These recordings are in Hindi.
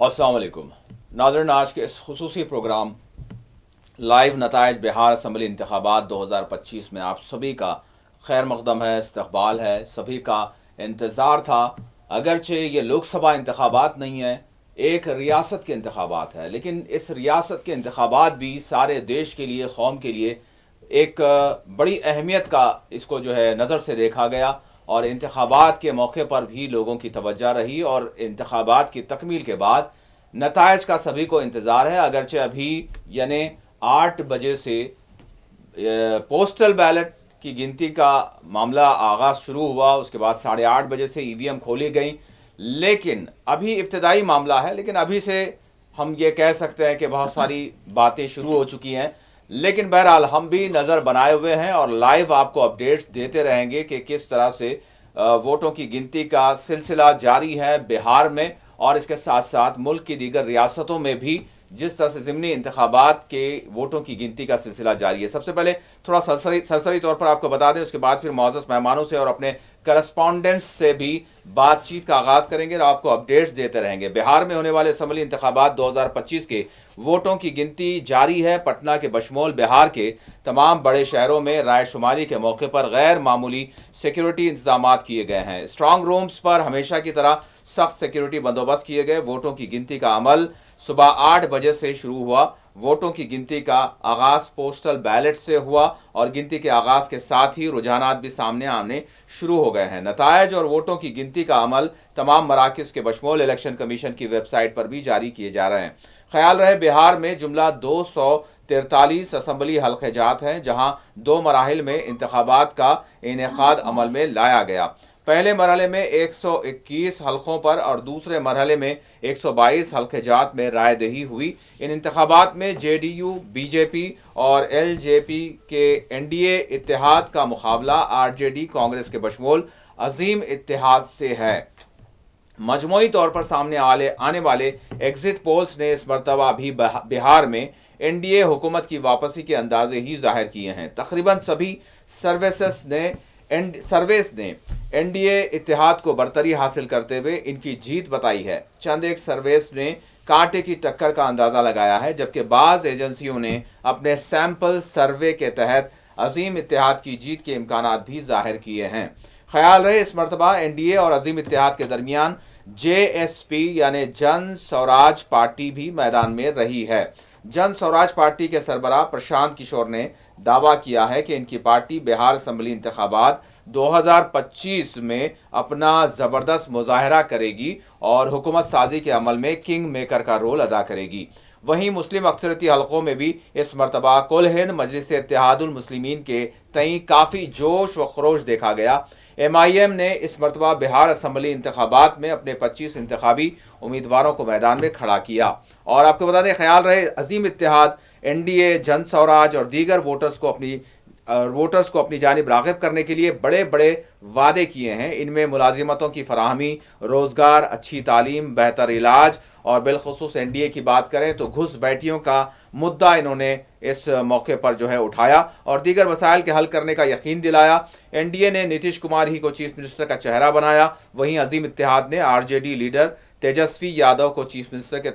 अस्सलाम वालेकुम नाज़रीन, आज के इस खुसूसी प्रोग्राम लाइव नताइज बिहार असम्बली इंतखाबात 2025 में आप सभी का खैर मकदम है, इस्तकबाल है, सभी का इंतज़ार था। अगरचे ये लोकसभा इंतखाबात नहीं है, एक रियासत के इंतखाबात है, लेकिन इस रियासत के इंतखाबात भी सारे देश के लिए, कौम के लिए एक बड़ी अहमियत का इसको जो है नज़र से देखा गया। और इंतखाबात के मौके पर भी लोगों की तवज्जो रही और इंतखाबात की तकमील के बाद नताइज का सभी को इंतज़ार है। अगरचे अभी यानी 8 बजे से पोस्टल बैलेट की गिनती का मामला आगाज़ शुरू हुआ, उसके बाद 8:30 बजे से ईवीएम खोली गई, लेकिन अभी इब्तदाई मामला है। लेकिन अभी से हम ये कह सकते हैं कि बहुत सारी बातें शुरू हो चुकी हैं। लेकिन बहरहाल हम भी नज़र बनाए हुए हैं और लाइव आपको अपडेट्स देते रहेंगे कि किस तरह से वोटों की गिनती का सिलसिला जारी है बिहार में, और इसके साथ साथ मुल्क की दीगर रियासतों में भी जिस तरह से ज़िमनी इंतखाबात के वोटों की गिनती का सिलसिला जारी है। सबसे पहले थोड़ा सरसरी तौर पर आपको बता दें, उसके बाद फिर मुअज़्ज़ज़ मेहमानों से और अपने करस्पॉन्डेंट्स से भी बातचीत का आगाज़ करेंगे और आपको अपडेट्स देते रहेंगे। बिहार में होने वाले असम्बली इंतखाबात 2025 के वोटों की गिनती जारी है। पटना के बशमोल बिहार के तमाम बड़े शहरों में रायशुमारी के मौके पर गैर मामूली सिक्योरिटी इंतजाम किए गए हैं। स्ट्रांग रूम्स पर हमेशा की तरह सख्त सिक्योरिटी बंदोबस्त किए गए। वोटों की गिनती का अमल सुबह 8 बजे से शुरू हुआ। वोटों की गिनती का आगाज पोस्टल बैलेट से हुआ और गिनती के आगाज के साथ ही रुझानात भी सामने आने शुरू हो गए हैं। नतायज और वोटों की गिनती का अमल तमाम मराकज़ के बशमोल इलेक्शन कमीशन की वेबसाइट पर भी जारी किए जा रहे हैं। ख्याल रहे, बिहार में जुमला 243 असम्बली हल्के जात हैं, जहां 2 मराहिल में इंतखाबात का इनेकाद अमल में लाया गया। पहले मरहले में 121 हल्कों पर और दूसरे मरहले में 122 हल्के जात में रायदही हुई। इन इंतखाबात में जेडीयू, बीजेपी और एलजेपी के एनडीए इत्तेहाद का मुकाबला आरजेडी कांग्रेस के बशमोल अजीम इत्तेहाद से है। मजमूई तौर पर सामने आने वाले एग्जिट पोल्स ने इस मरतबा भी बिहार में एनडीए हुकूमत की वापसी के अंदाजे ही जाहिर किए हैं। तकरीबन सभी सर्वेस ने एनडीए इत्तेहाद को बरतरी हासिल करते हुए इनकी जीत बताई है। चंद एक सर्वेस ने कांटे की टक्कर का अंदाजा लगाया है, जबकि बाज़ एजेंसियों ने अपने सैंपल सर्वे के तहत अजीम इत्तेहाद की जीत के इम्कानात भी जाहिर किए हैं। ख्याल रहे, इस मरतबा एनडीए और अजीम इत्तेहाद के दरमियान जेएसपी यानी जन स्वराज पार्टी भी मैदान में रही है। जन स्वराज पार्टी के सरबराह प्रशांत किशोर ने दावा किया है कि इनकी पार्टी बिहार असम्बली इंतखाबात 2025 में अपना जबरदस्त मुजाहरा करेगी और हुकूमत साजी के अमल में किंग मेकर का रोल अदा करेगी। वहीं मुस्लिम अक्सरती हलकों में भी इस मरतबा कुल हिंद मजलिस इत्तेहादुल मुस्लिमीन के तई काफ़ी जोश व खरोश देखा गया। एमआईएम ने इस मरतबा बिहार असम्बली इंतखाबात में अपने 25 इंतखाबी उम्मीदवारों को मैदान में खड़ा किया। और आपको बता दें, ख्याल रहे, अजीम इत्तेहाद, एनडीए, जन स्वराज और दीगर वोटर्स को अपनी जानिब राग़िब करने के लिए बड़े बड़े वादे किए हैं। इनमें मुलाजिमतों की फराहमी, रोज़गार, अच्छी तालीम, बेहतर इलाज और बिलखुसूस एनडीए की बात करें तो घुसपैठियों का मुद्दा इन्होंने इस मौके पर जो है उठाया और दीगर मसाइल के हल करने का यकीन दिलाया। एनडीए ने नीतीश कुमार ही को चीफ मिनिस्टर का चेहरा बनाया, वहीं अजीम इत्तेहाद ने आरजेडी लीडर तेजस्वी यादव को चीफ मिनिस्टर के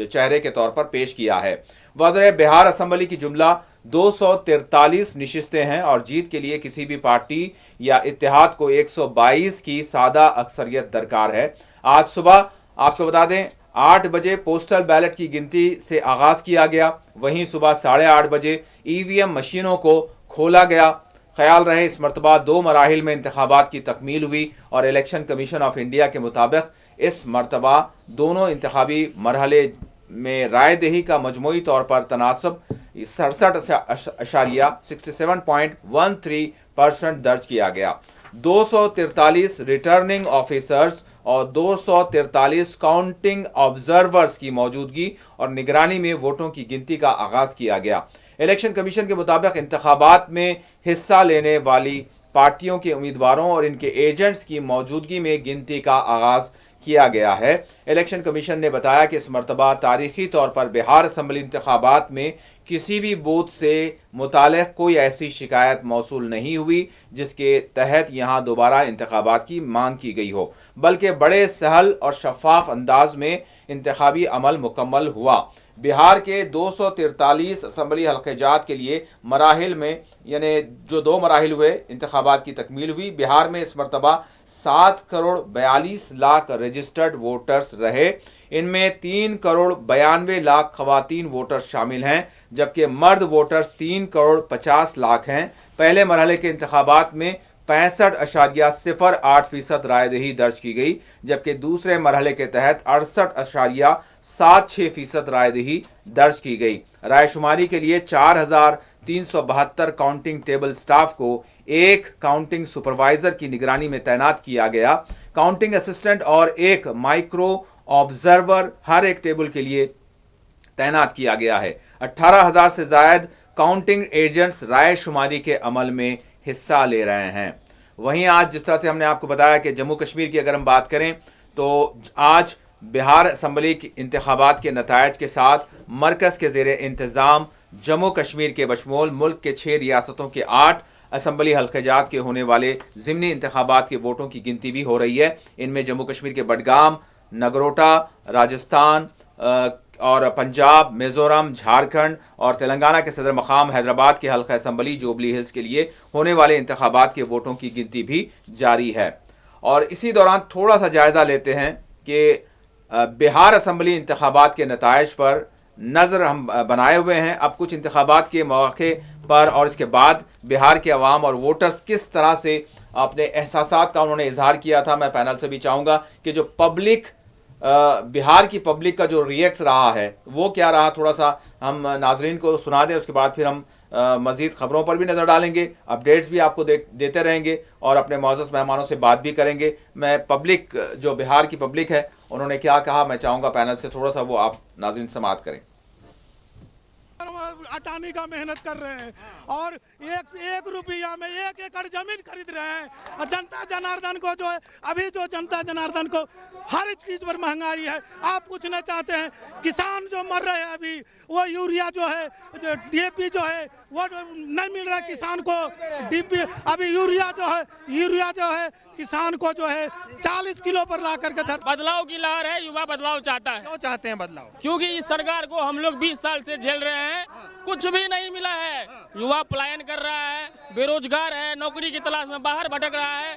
चेहरे के तौर पर पेश किया है। वज़ीर बिहार असम्बली की जुमला 243 नशिस्तें हैं और जीत के लिए किसी भी पार्टी या इत्तेहाद को 122 की सादा अक्सरियत दरकार है। आज सुबह आपको बता दें 8 बजे पोस्टल बैलेट की गिनती से आगाज किया गया, वहीं सुबह 8:30 बजे ईवीएम मशीनों को खोला गया। ख्याल रहे, इस मरतबा 2 मराहिल में इंतखाबात की तकमील हुई और इलेक्शन कमीशन ऑफ इंडिया के मुताबिक इस मरतबा दोनों इंतखाबी मरहले में रायदही का मजमूई तौर पर तनासब 67.13% दर्ज किया गया। 243 रिटर्निंग ऑफिसर्स और 243 काउंटिंग ऑब्जर्वर्स की मौजूदगी और निगरानी में वोटों की गिनती का आगाज किया गया। इलेक्शन कमीशन के मुताबिक इंतखाबात में हिस्सा लेने वाली पार्टियों के उम्मीदवारों और इनके एजेंट्स की मौजूदगी में गिनती का आगाज किया गया है। इलेक्शन कमीशन ने बताया कि इस मरतबा तारीखी तौर पर बिहार असम्बली इंतखाबात में किसी भी बूथ से मुतालिक कोई ऐसी शिकायत मौसूल नहीं हुई जिसके तहत यहाँ दोबारा इंतखाबात की मांग की गई हो, बल्कि बड़े सहल और शफाफ अंदाज में इंतखाबी अमल मुकम्मल हुआ। बिहार के 243 असम्बली हल्क़ात के लिए मराहिल में यानी जो 2 मराहिल हुए इंतखाबात की तकमील हुई। बिहार में इस मरतबा 7 करोड़ 42 लाख रजिस्टर्ड वोटर्स रहे। इनमें 3 करोड़ 92 लाख खवातीन वोटर्स शामिल हैं, जबकि मर्द वोटर्स 3 करोड़ 50 लाख हैं। पहले मरहले के इंतखाबात में 65.08% रायदही दर्ज की गई, जबकि दूसरे मरहले के तहत 68.76% रायदही दर्ज की गई। रायशुमारी के लिए 4,372 काउंटिंग टेबल स्टाफ को एक काउंटिंग सुपरवाइजर की निगरानी में तैनात किया गया। काउंटिंग असिस्टेंट और एक माइक्रो ऑब्जर्वर हर एक टेबल के लिए तैनात किया गया है। 18,000 से ज्यादा काउंटिंग एजेंट्स रायशुमारी के अमल में हिस्सा ले रहे हैं। वहीं आज जिस तरह से हमने आपको बताया कि जम्मू कश्मीर की अगर हम बात करें तो आज बिहार असम्बली की इंतखाबात के नतायज के साथ मरकज़ के ज़ेरे इंतज़ाम जम्मू कश्मीर के बशमूल मुल्क के 6 रियासतों के 8 असम्बली हल्क़ात के होने वाले ज़िमनी इंतखाबात के वोटों की गिनती भी हो रही है। इनमें जम्मू कश्मीर के बडगाम, नगरोटा, राजस्थान और पंजाब, मिज़ोरम, झारखंड और तेलंगाना के सदर मकाम हैदराबाद के हल्का असम्बली जुबली हिल्स के लिए होने वाले इंतखाबात के वोटों की गिनती भी जारी है। और इसी दौरान थोड़ा सा जायज़ा लेते हैं कि बिहार असम्बली इंतखाबात के नताइज पर नज़र हम बनाए हुए हैं। अब कुछ इंतखाबात के मौके पर और इसके बाद बिहार के अवाम और वोटर्स किस तरह से अपने एहसासात का उन्होंने इजहार किया था। मैं पैनल से भी चाहूँगा कि जो पब्लिक बिहार की पब्लिक का जो रिएक्ट रहा है वो क्या रहा, थोड़ा सा हम नाजरीन को सुना दें। उसके बाद फिर हम मज़ीद ख़बरों पर भी नज़र डालेंगे, अपडेट्स भी आपको देते रहेंगे और अपने मौजूद मेहमानों से बात भी करेंगे। मैं पब्लिक जो बिहार की पब्लिक है उन्होंने क्या कहा, मैं चाहूँगा पैनल से थोड़ा सा वो आप नाजरीन समाअत करें। हटाने का मेहनत कर रहे हैं और एक रुपया में 1 एकड़ जमीन खरीद रहे हैं। और जनता जनार्दन को जो है अभी जो जनता जनार्दन को हर चीज पर महंगाई है। आप पूछना चाहते हैं किसान जो मर रहे हैं अभी वो यूरिया जो है DAP जो है वो नहीं मिल रहा है किसान को। DAP अभी यूरिया जो है किसान को जो है 40 किलो पर ला करके बदलाव की लहर है। युवा बदलाव चाहता है। क्यों चाहते हैं बदलाव? क्योंकि इस सरकार को हम लोग 20 साल से झेल रहे हैं, कुछ भी नहीं मिला है। युवा पलायन कर रहा है, बेरोजगार है, नौकरी की तलाश में बाहर भटक रहा है,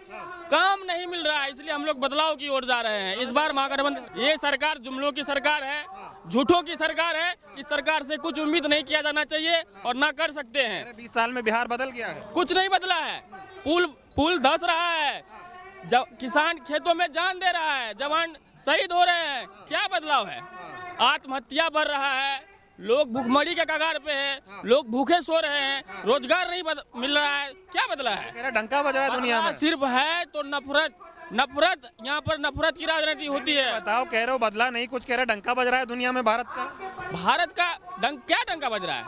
काम नहीं मिल रहा है। इसलिए हम लोग बदलाव की ओर जा रहे हैं। इस बार महागठबंधन, ये सरकार जुमलों की सरकार है, झूठों की सरकार है। इस सरकार से कुछ उम्मीद नहीं किया जाना चाहिए और ना कर सकते हैं। 20 साल में बिहार बदल गया है? कुछ नहीं बदला है। पुल धंस रहा है, किसान खेतों में जान दे रहा है, जवान शहीद हो रहे हैं। क्या बदलाव है? आत्महत्या बढ़ रहा है, लोग भूखमरी के कगार पे हैं, लोग भूखे सो रहे हैं, रोजगार नहीं मिल रहा है। क्या बदला है? डंका बज रहा है दुनिया में। सिर्फ है तो नफरत, यहाँ पर नफरत की राजनीति होती है। बताओ, कह रहे हो बदला नहीं, कुछ कह रहे डंका बज रहा है दुनिया में भारत का। क्या डंका बज रहा है?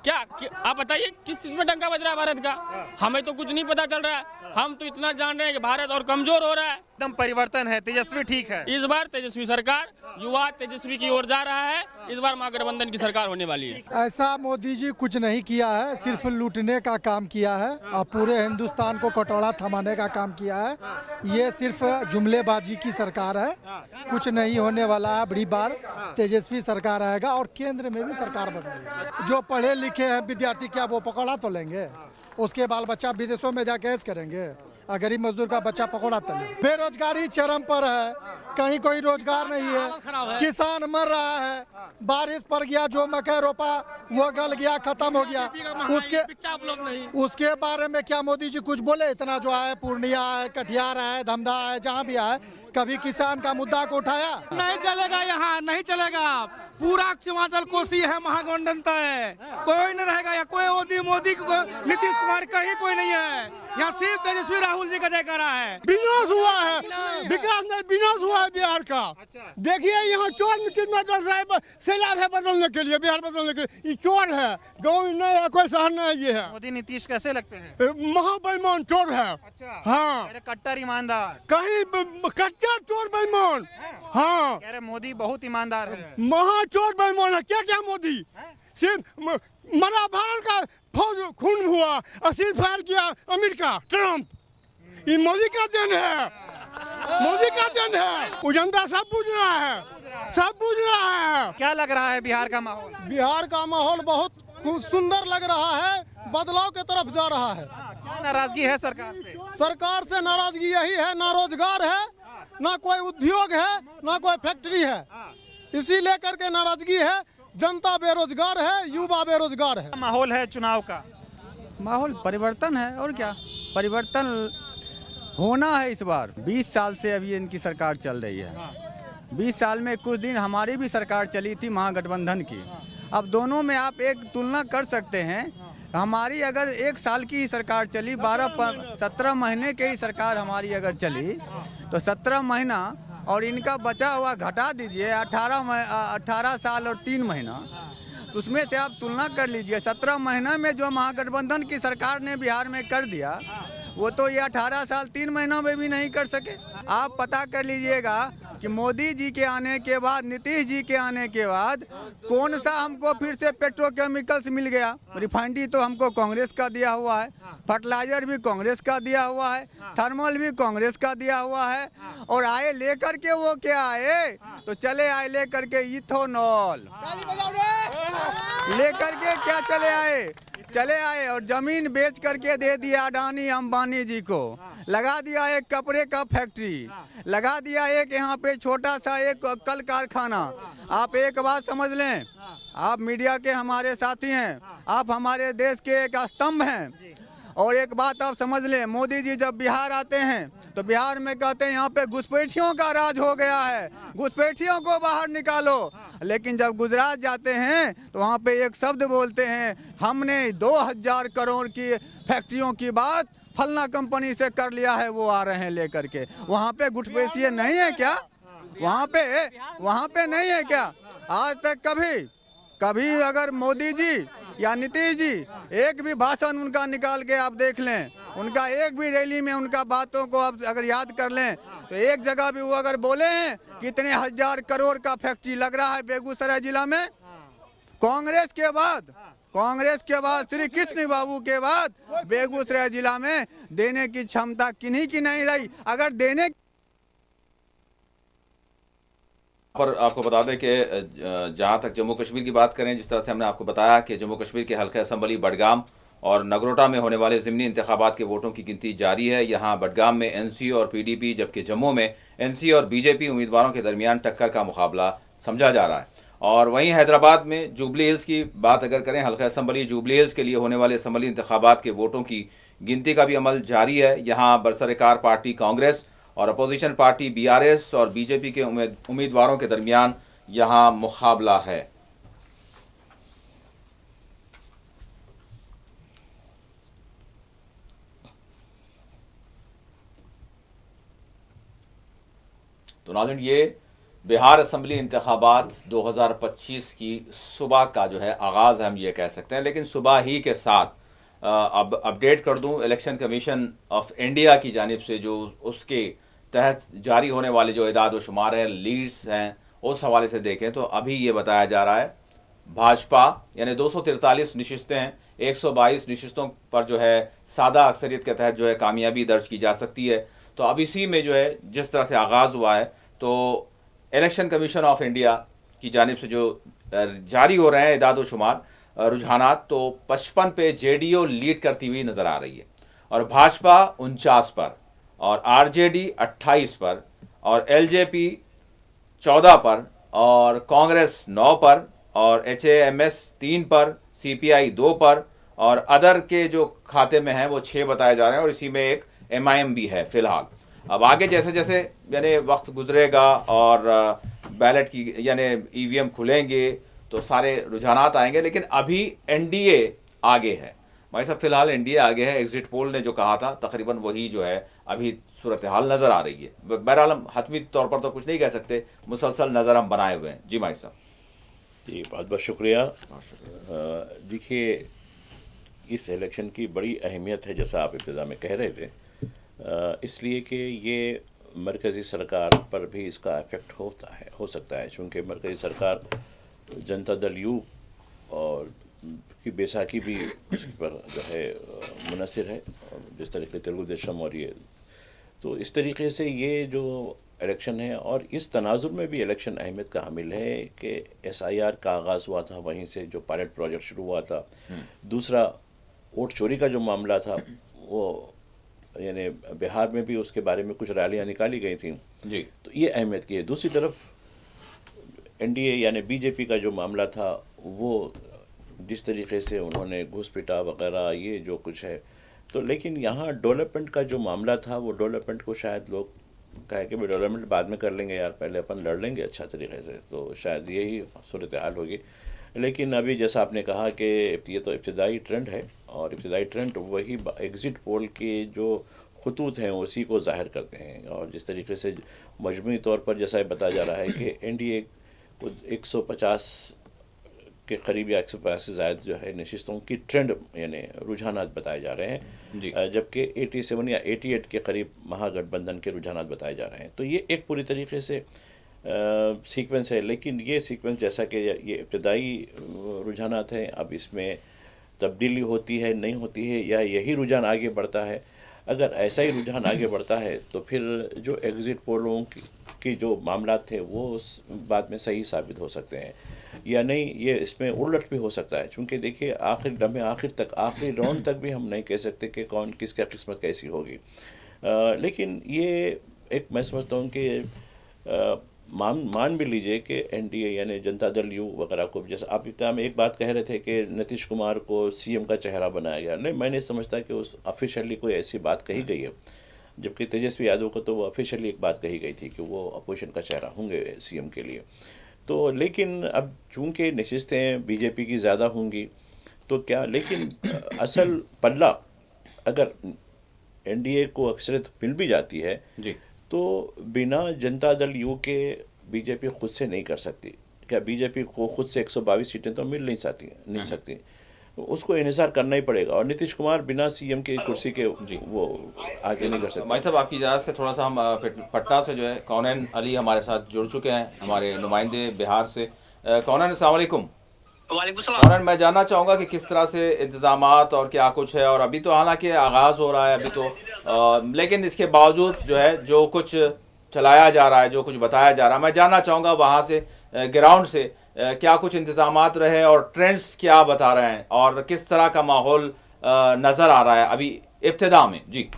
क्या आप बताइए किस चीज में डंका बज रहा है भारत का? हमें तो कुछ नहीं पता चल रहा है। हम तो इतना जान रहे हैं कि भारत और कमजोर हो रहा है। एकदम परिवर्तन है, तेजस्वी ठीक है। इस बार तेजस्वी सरकार, युवा तेजस्वी की ओर जा रहा है। इस बार महागठबंधन की सरकार होने वाली है। ऐसा मोदी जी कुछ नहीं किया है, सिर्फ लूटने का काम किया है और पूरे हिंदुस्तान को कटोरा थमाने का काम किया है। ये सिर्फ जुमलेबाजी की सरकार है, कुछ नहीं होने वाला है। बड़ी बार तेजस्वी सरकार आएगा और केंद्र में भी सरकार बदलेगी। जो पढ़े लिखे हैं विद्यार्थी क्या वो पकौड़ा तो लेंगे? उसके बाल बच्चा विदेशों में जाके ऐश करेंगे? गरीब मजदूर का बच्चा पकौड़ा तले। बेरोजगारी चरम पर है, कहीं कोई रोजगार नहीं है, किसान मर रहा है। बारिश पड़ गया, जो मकई रोपा वो गल गया, खत्म हो गया। उसके बारे में क्या मोदी जी कुछ बोले? इतना जो आए, पूर्णिया है, कटिहार है, धमधा है, जहाँ भी आए, कभी किसान का मुद्दा को उठाया? नहीं चलेगा, यहाँ नहीं चलेगा। पूरा हिमाचल कोसी है, महागठबंधन है, कोई नहीं रहेगा। या कोई मोदी नीतीश कुमार कहीं कोई नहीं है। यहाँ सिर्फ तेजस्वी राहुल जी का जयकारा है। विनाश हुआ है, विकास नहीं, विनाश हुआ है बिहार का। देखिए यहाँ चोर में कितना डर रहा है, सैलाब है बदलने के लिए, बिहार बदलने के लिए। ये चोर है, गाँव में नहीं है, कोई शहर नहीं है, ये है मोदी नीतीश कैसे लगते हैं? महाबेईमान चोर है। अच्छा, हाँ, कह रहे कट्टर ईमानदार, कहीं कच्चा चोर बेईमान। हाँ, कह रहे मोदी बहुत ईमानदार है। महाचोर बेईमान है। क्या क्या मोदी सिर्फ मरा भारत का फौज खून हुआ, असीज फायर किया अमेरिका ट्रम्प। ये मोदी का देन है, मोदी का देन है। वो जनता सब बुझ रहा है, सब बुझ रहा है। क्या लग रहा है बिहार का माहौल? बिहार का माहौल बहुत सुंदर लग रहा है, बदलाव की तरफ जा रहा है। क्या नाराजगी है सरकार से? सरकार से नाराजगी यही है, ना रोजगार है, ना कोई उद्योग है, ना कोई फैक्ट्री है। इसी लेकर के नाराजगी है। जनता बेरोजगार है, युवा बेरोजगार है। माहौल है चुनाव का? माहौल परिवर्तन है, और क्या परिवर्तन होना है इस बार। 20 साल से अभी इनकी सरकार चल रही है। 20 साल में कुछ दिन हमारी भी सरकार चली थी महागठबंधन की। अब दोनों में आप एक तुलना कर सकते हैं। हमारी अगर 1 साल की ही सरकार चली, 17 महीने की ही सरकार हमारी अगर चली, तो 17 महीना और इनका बचा हुआ घटा दीजिए 18 साल और 3 महीना, तो उसमें से आप तुलना कर लीजिए। 17 महीना में जो महागठबंधन की सरकार ने बिहार में कर दिया, वो तो ये 18 साल 3 महीनों में भी नहीं कर सके। आप पता कर लीजिएगा कि मोदी जी के आने के बाद, नीतीश जी के आने के बाद कौन सा हमको फिर से पेट्रोकेमिकल्स मिल गया। रिफाइनरी तो हमको कांग्रेस का दिया हुआ है, फर्टिलाइजर भी कांग्रेस का दिया हुआ है, थर्मल भी कांग्रेस का दिया हुआ है। और आए लेकर के वो क्या आए, तो चले आए लेकर के इथेनॉल लेकर के, क्या चले आए और जमीन बेच करके दे दिया अडानी अंबानी जी को। लगा दिया एक कपड़े का फैक्ट्री, लगा दिया एक यहाँ पे छोटा सा एक कल कारखाना। आप एक बात समझ लें, आप मीडिया के हमारे साथी हैं, आप हमारे देश के एक स्तंभ हैं। और एक बात आप समझ लें, मोदी जी जब बिहार आते हैं तो बिहार में कहते हैं यहाँ पे घुसपैठियों का राज हो गया है, घुसपैठियों को बाहर निकालो। लेकिन जब गुजरात जाते हैं तो वहाँ पे एक शब्द बोलते हैं, हमने 2000 करोड़ की फैक्ट्रियों की बात फलना कंपनी से कर लिया है, वो आ रहे हैं लेकर के। वहाँ पे घुसपैठिए नहीं है क्या? वहाँ पे नहीं है क्या? आज तक कभी अगर मोदी जी या नीतीश जी एक भी भाषण उनका निकाल के आप देख लें, उनका एक भी रैली में उनका बातों को आप अगर याद कर लें, तो एक जगह भी वो अगर बोले हैं कितने 1000 करोड़ का फैक्ट्री लग रहा है बेगूसराय जिला में। कांग्रेस के बाद श्री कृष्ण बाबू के बाद बेगूसराय जिला में देने की क्षमता किन्हीं की नहीं रही। अगर देने पर आपको बता दें कि जहां तक जम्मू कश्मीर की बात करें, जिस तरह से हमने आपको बताया कि जम्मू कश्मीर के हल्का असम्बली बडगाम और नगरोटा में होने वाले ज़िमनी इंतखाबात के वोटों की गिनती जारी है। यहाँ बडगाम में एनसी और पीडीपी, जबकि जम्मू में एनसी और बीजेपी उम्मीदवारों के दरमियान टक्कर का मुकाबला समझा जा रहा है। और वहीं हैदराबाद में जुबली हिल्स की बात अगर करें, हल्का असम्बली जुबली हिल्स के लिए होने वाले असम्बली इंतखाबात के वोटों की गिनती का भी अमल जारी है। यहाँ बरसरकार पार्टी कांग्रेस और अपोजिशन पार्टी बीआरएस और बीजेपी के उम्मीदवारों के दरमियान यहाँ मुकाबला है। तो नाज़रीन, ये बिहार असम्बली इंतखाबात 2025 की सुबह का जो है आगाज़ हम ये कह सकते हैं। लेकिन सुबह ही के साथ अब अपडेट कर दूं, इलेक्शन कमीशन ऑफ इंडिया की जानिब से जो उसके तहत जारी होने वाले जो इदाद व शुमार है, लीड्स हैं, उस हवाले से देखें तो अभी ये बताया जा रहा है भाजपा यानी 243 नशिस्तें हैं, 122 नशिस्तों पर जो है सादा अक्सरियत के तहत जो है कामयाबी दर्ज की जा सकती है। तो अब इसी में जो है जिस तरह से आगाज़ हुआ है, तो इलेक्शन कमीशन ऑफ इंडिया की जानिब से जो जारी हो रहे हैं इदाद व शुमार रुझानात, तो 55 पे जेडीओ लीड करती हुई नज़र आ रही है और भाजपा 49 पर और आरजेडी 28 पर और एलजेपी 14 पर और कांग्रेस 9 पर और एचएएमएस 3 पर, सीपीआई 2 पर और अदर के जो खाते में हैं वो 6 बताए जा रहे हैं और इसी में एक एमआईएम भी है फिलहाल। अब आगे जैसे जैसे यानी वक्त गुजरेगा और बैलेट की यानी ईवीएम खुलेंगे तो सारे रुझानात आएंगे, लेकिन अभी एनडीए आगे है। भाई साहब फिलहाल इंडिया आगे है, एग्जिट पोल ने जो कहा था तकरीबन वही जो है अभी सूरत हाल नज़र आ रही है। बहरहाल हम हतमी तौर पर तो कुछ नहीं कह सकते, मुसलसल नज़र हम बनाए हुए हैं। जी भाई साहब। जी बहुत बहुत शुक्रिया। देखिए इस इलेक्शन की बड़ी अहमियत है जैसा आप इब्तिदा में कह रहे थे, इसलिए कि ये मरकज़ी सरकार पर भी इसका इफ़ेक्ट हो सकता है, चूँकि मरकज़ी सरकार जनता दल यू और की बैसाखी भी उस पर जो है मुनसर है, जिस तरीके तेलुगु देशम और ये, तो इस तरीके से ये जो इलेक्शन है और इस तनाजुर में भी इलेक्शन अहमियत का हामिल है कि SIR का आगाज़ हुआ था, वहीं से जो पायलट प्रोजेक्ट शुरू हुआ था। दूसरा वोट चोरी का जो मामला था वो यानी बिहार में भी उसके बारे में कुछ रैलियाँ निकाली गई थी जी, तो ये अहमियत की है। दूसरी तरफ NDA यानी BJP का जो मामला था, वो जिस तरीके से उन्होंने घुसपैठा वगैरह ये जो कुछ है, तो लेकिन यहाँ डेवलपमेंट का जो मामला था वो डेवलपमेंट को शायद लोग कहे कि भाई डेवलपमेंट बाद में कर लेंगे यार, पहले अपन लड़ लेंगे अच्छा तरीके से, तो शायद यही सूरत हाल होगी। लेकिन अभी जैसा आपने कहा कि ये तो इब्तिदाई ट्रेंड है और इब्तिदाई ट्रेंड वही एग्ज़िट पोल के जो खतूत हैं उसी को ज़ाहिर करते हैं। और जिस तरीके से मजमूई तौर पर जैसा बताया जा रहा है कि NDA को 150 के करीब या 150 से ज़्यादा जो है नशिस्तों की ट्रेंड यानी रुझानात बताए जा रहे हैं, जबकि 87 या 88 के करीब महागठबंधन के रुझानात बताए जा रहे हैं। तो ये एक पूरी तरीके से सीक्वेंस है, लेकिन ये सीक्वेंस जैसा कि ये इब्तदाई रुझानात हैं, अब इसमें तब्दीली होती है नहीं होती है या यही रुझान आगे बढ़ता है। अगर ऐसा ही रुझान आगे बढ़ता है तो फिर जो एग्ज़िट पोलों की जो मामला थे वो उस बाद में सही साबित हो सकते हैं या नहीं, ये इसमें उलट भी हो सकता है। चूँकि देखिए आखिर दमे आखिर तक आखिरी राउंड तक भी हम नहीं कह सकते कि कौन किसका किस्मत कैसी होगी। लेकिन ये एक मैं समझता हूँ कि मान भी लीजिए कि NDA यानी जनता दल यू वगैरह को, जैसे आप इब्तिदा में एक बात कह रहे थे कि नीतीश कुमार को CM का चेहरा बनाया गया, नहीं मैं नहीं समझता कि उस ऑफिशियली कोई ऐसी बात कही गई है, जबकि तेजस्वी यादव को तो वो ऑफिशियली एक बात कही गई थी कि वो अपोजिशन का चेहरा होंगे CM के लिए। तो लेकिन अब चूँकि नशिस्तें BJP की ज़्यादा होंगी तो क्या, लेकिन असल पल्ला अगर NDA को अक्सरियत मिल भी जाती है जी, तो बिना जनता दल यू के BJP खुद से नहीं कर सकती। क्या BJP को खुद से 122 सीटें तो मिल नहीं सकती, उसको इंतजार करना ही पड़ेगा। और नीतीश कुमार बिना CM के कुर्सी के वो आगे नहीं कर सकते। भाई साहब आपकी इजाज़त से थोड़ा सा हम पटना से जो है कौनैन अली हमारे साथ जुड़ चुके हैं, हमारे नुमाइंदे बिहार से। कौनैन अस्सलाम वालेकुम। वालेकुम सलाम। कौनैन मैं जानना चाहूँगा कि किस तरह से इंतजामात और क्या कुछ है, और अभी तो हालांकि आगाज़ हो रहा है अभी तो, लेकिन इसके बावजूद जो है जो कुछ चलाया जा रहा है, जो कुछ बताया जा रहा है, मैं जानना चाहूँगा वहाँ से ग्राउंड से क्या कुछ इंतजामात रहे और ट्रेंड्स क्या बता रहे हैं और किस तरह का माहौल नज़र आ रहा है अभी इब्तिदा में। जी,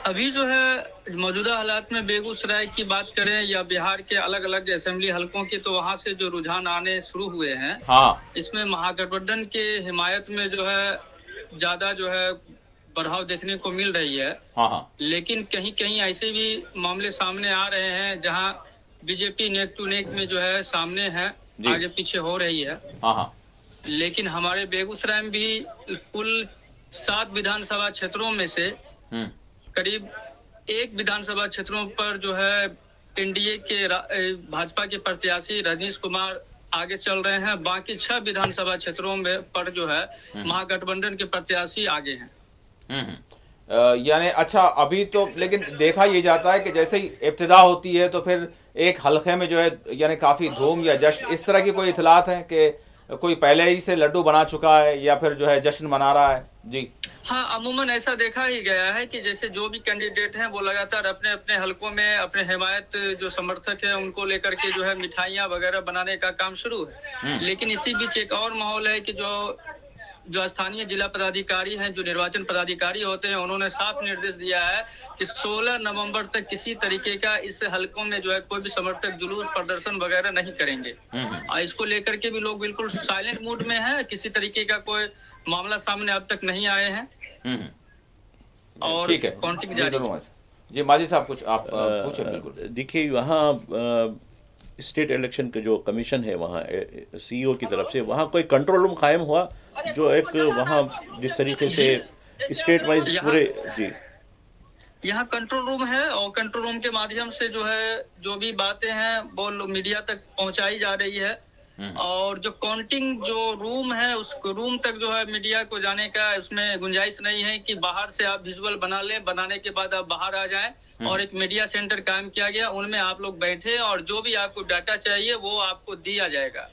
अभी जो है मौजूदा हालात में बेगूसराय की बात करें या बिहार के अलग अलग असेंबली हलकों की, तो वहाँ से जो रुझान आने शुरू हुए हैं, हाँ, इसमें महागठबंधन के हिमायत में जो है ज़्यादा जो है बढ़ाव देखने को मिल रही है। हाँ हाँ, लेकिन कहीं कहीं ऐसे भी मामले सामने आ रहे हैं जहां BJP नेक टू नेक में जो है सामने है, आगे पीछे हो रही है। हाँ हाँ, लेकिन हमारे बेगूसराय में भी कुल 7 विधानसभा क्षेत्रों में से करीब 1 विधानसभा क्षेत्रों पर जो है NDA के भाजपा के प्रत्याशी रजनीश कुमार आगे चल रहे हैं, बाकी 6 विधानसभा क्षेत्रों में पर जो है महागठबंधन के प्रत्याशी आगे हैं। यानी अच्छा अभी तो, लेकिन देखा ये जाता है कि जैसे ही इब्तिदा होती है तो फिर एक हलके में जो है यानी काफ़ी धूम या जश्न, इस तरह की कोई इतलात हैं कि कोई पहले ही से लड्डू बना चुका है या फिर जो है जश्न मना रहा है? जी हाँ, अमूमन ऐसा देखा ही गया है कि जैसे जो भी कैंडिडेट हैं वो लगातार अपने अपने हलकों में अपने हिमायत जो समर्थक है उनको लेकर के जो है मिठाइयाँ वगैरह बनाने का काम शुरू है। लेकिन इसी बीच एक और माहौल है कि जो स्थानीय जिला पदाधिकारी हैं, जो निर्वाचन पदाधिकारी होते हैं, उन्होंने साफ निर्देश दिया है कि 16 नवंबर तक किसी तरीके का इस हलकों में जो है कोई भी समर्थक जुलूस प्रदर्शन वगैरह नहीं करेंगे। और इसको लेकर के भी लोग बिल्कुल साइलेंट मूड में है, किसी तरीके का कोई मामला सामने अब तक नहीं आए हैं। और ठीक है, काउंटिंग जारी। जी माजी साहब कुछ आप पूछे। बिल्कुल देखिए वहाँ स्टेट इलेक्शन का जो कमीशन है वहाँ सीईओ की तरफ से वहाँ कोई कंट्रोल रूम कायम हुआ जो एक वहाँ जिस तरीके से स्टेट वाइज पूरे जी यहाँ कंट्रोल रूम है और कंट्रोल रूम के माध्यम से जो है जो भी बातें हैं वो मीडिया तक पहुंचाई जा रही है और जो काउंटिंग जो रूम है उस रूम तक जो है मीडिया को जाने का उसमें गुंजाइश नहीं है कि बाहर से आप विजुअल बना लें, बनाने के बाद आप बाहर आ जाएं और एक मीडिया सेंटर कायम किया गया, उनमें आप लोग बैठे और जो भी आपको डाटा चाहिए वो आपको दिया जाएगा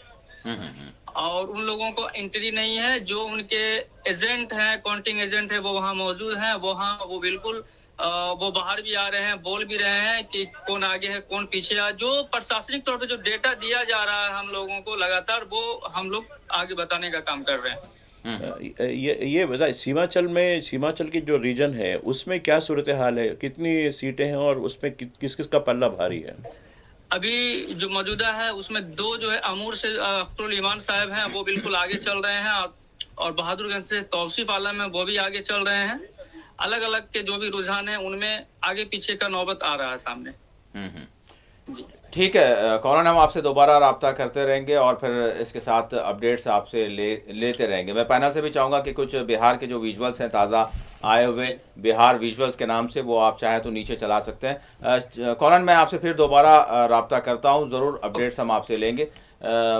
और उन लोगों को एंट्री नहीं है। जो उनके एजेंट हैं, काउंटिंग एजेंट है वो वहाँ मौजूद हैं, वो बिल्कुल वो बाहर भी आ रहे हैं, बोल भी रहे हैं कि कौन आगे है कौन पीछे है। जो प्रशासनिक तौर पे जो डेटा दिया जा रहा है हम लोगों को लगातार वो हम लोग आगे बताने का काम कर रहे हैं। ये बताइए सीमांचल की जो रीजन है उसमें क्या सूरत हाल है, कितनी सीटें हैं और उसमें किस किस का पल्ला भारी है? अभी जो मौजूदा है उसमें दो जो है अमूर से अख्तरुल ईमान साहब हैं वो बिल्कुल आगे चल रहे हैं और बहादुरगंज से तौसीफ आलम है वो भी आगे चल रहे हैं। अलग अलग के जो भी रुझान है उनमें आगे पीछे का नौबत आ रहा है सामने। ठीक है कौन, हम आपसे दोबारा राब्ता करते रहेंगे और फिर इसके साथ अपडेट्स आपसे लेते रहेंगे। मैं पैनल से भी चाहूँगा कि कुछ बिहार के जो विजुअल्स हैं ताज़ा आए हुए बिहार विजुअल्स के नाम से वो आप चाहें तो नीचे चला सकते हैं। कौन, मैं आपसे फिर दोबारा राब्ता करता हूँ, ज़रूर अपडेट्स हम आपसे लेंगे।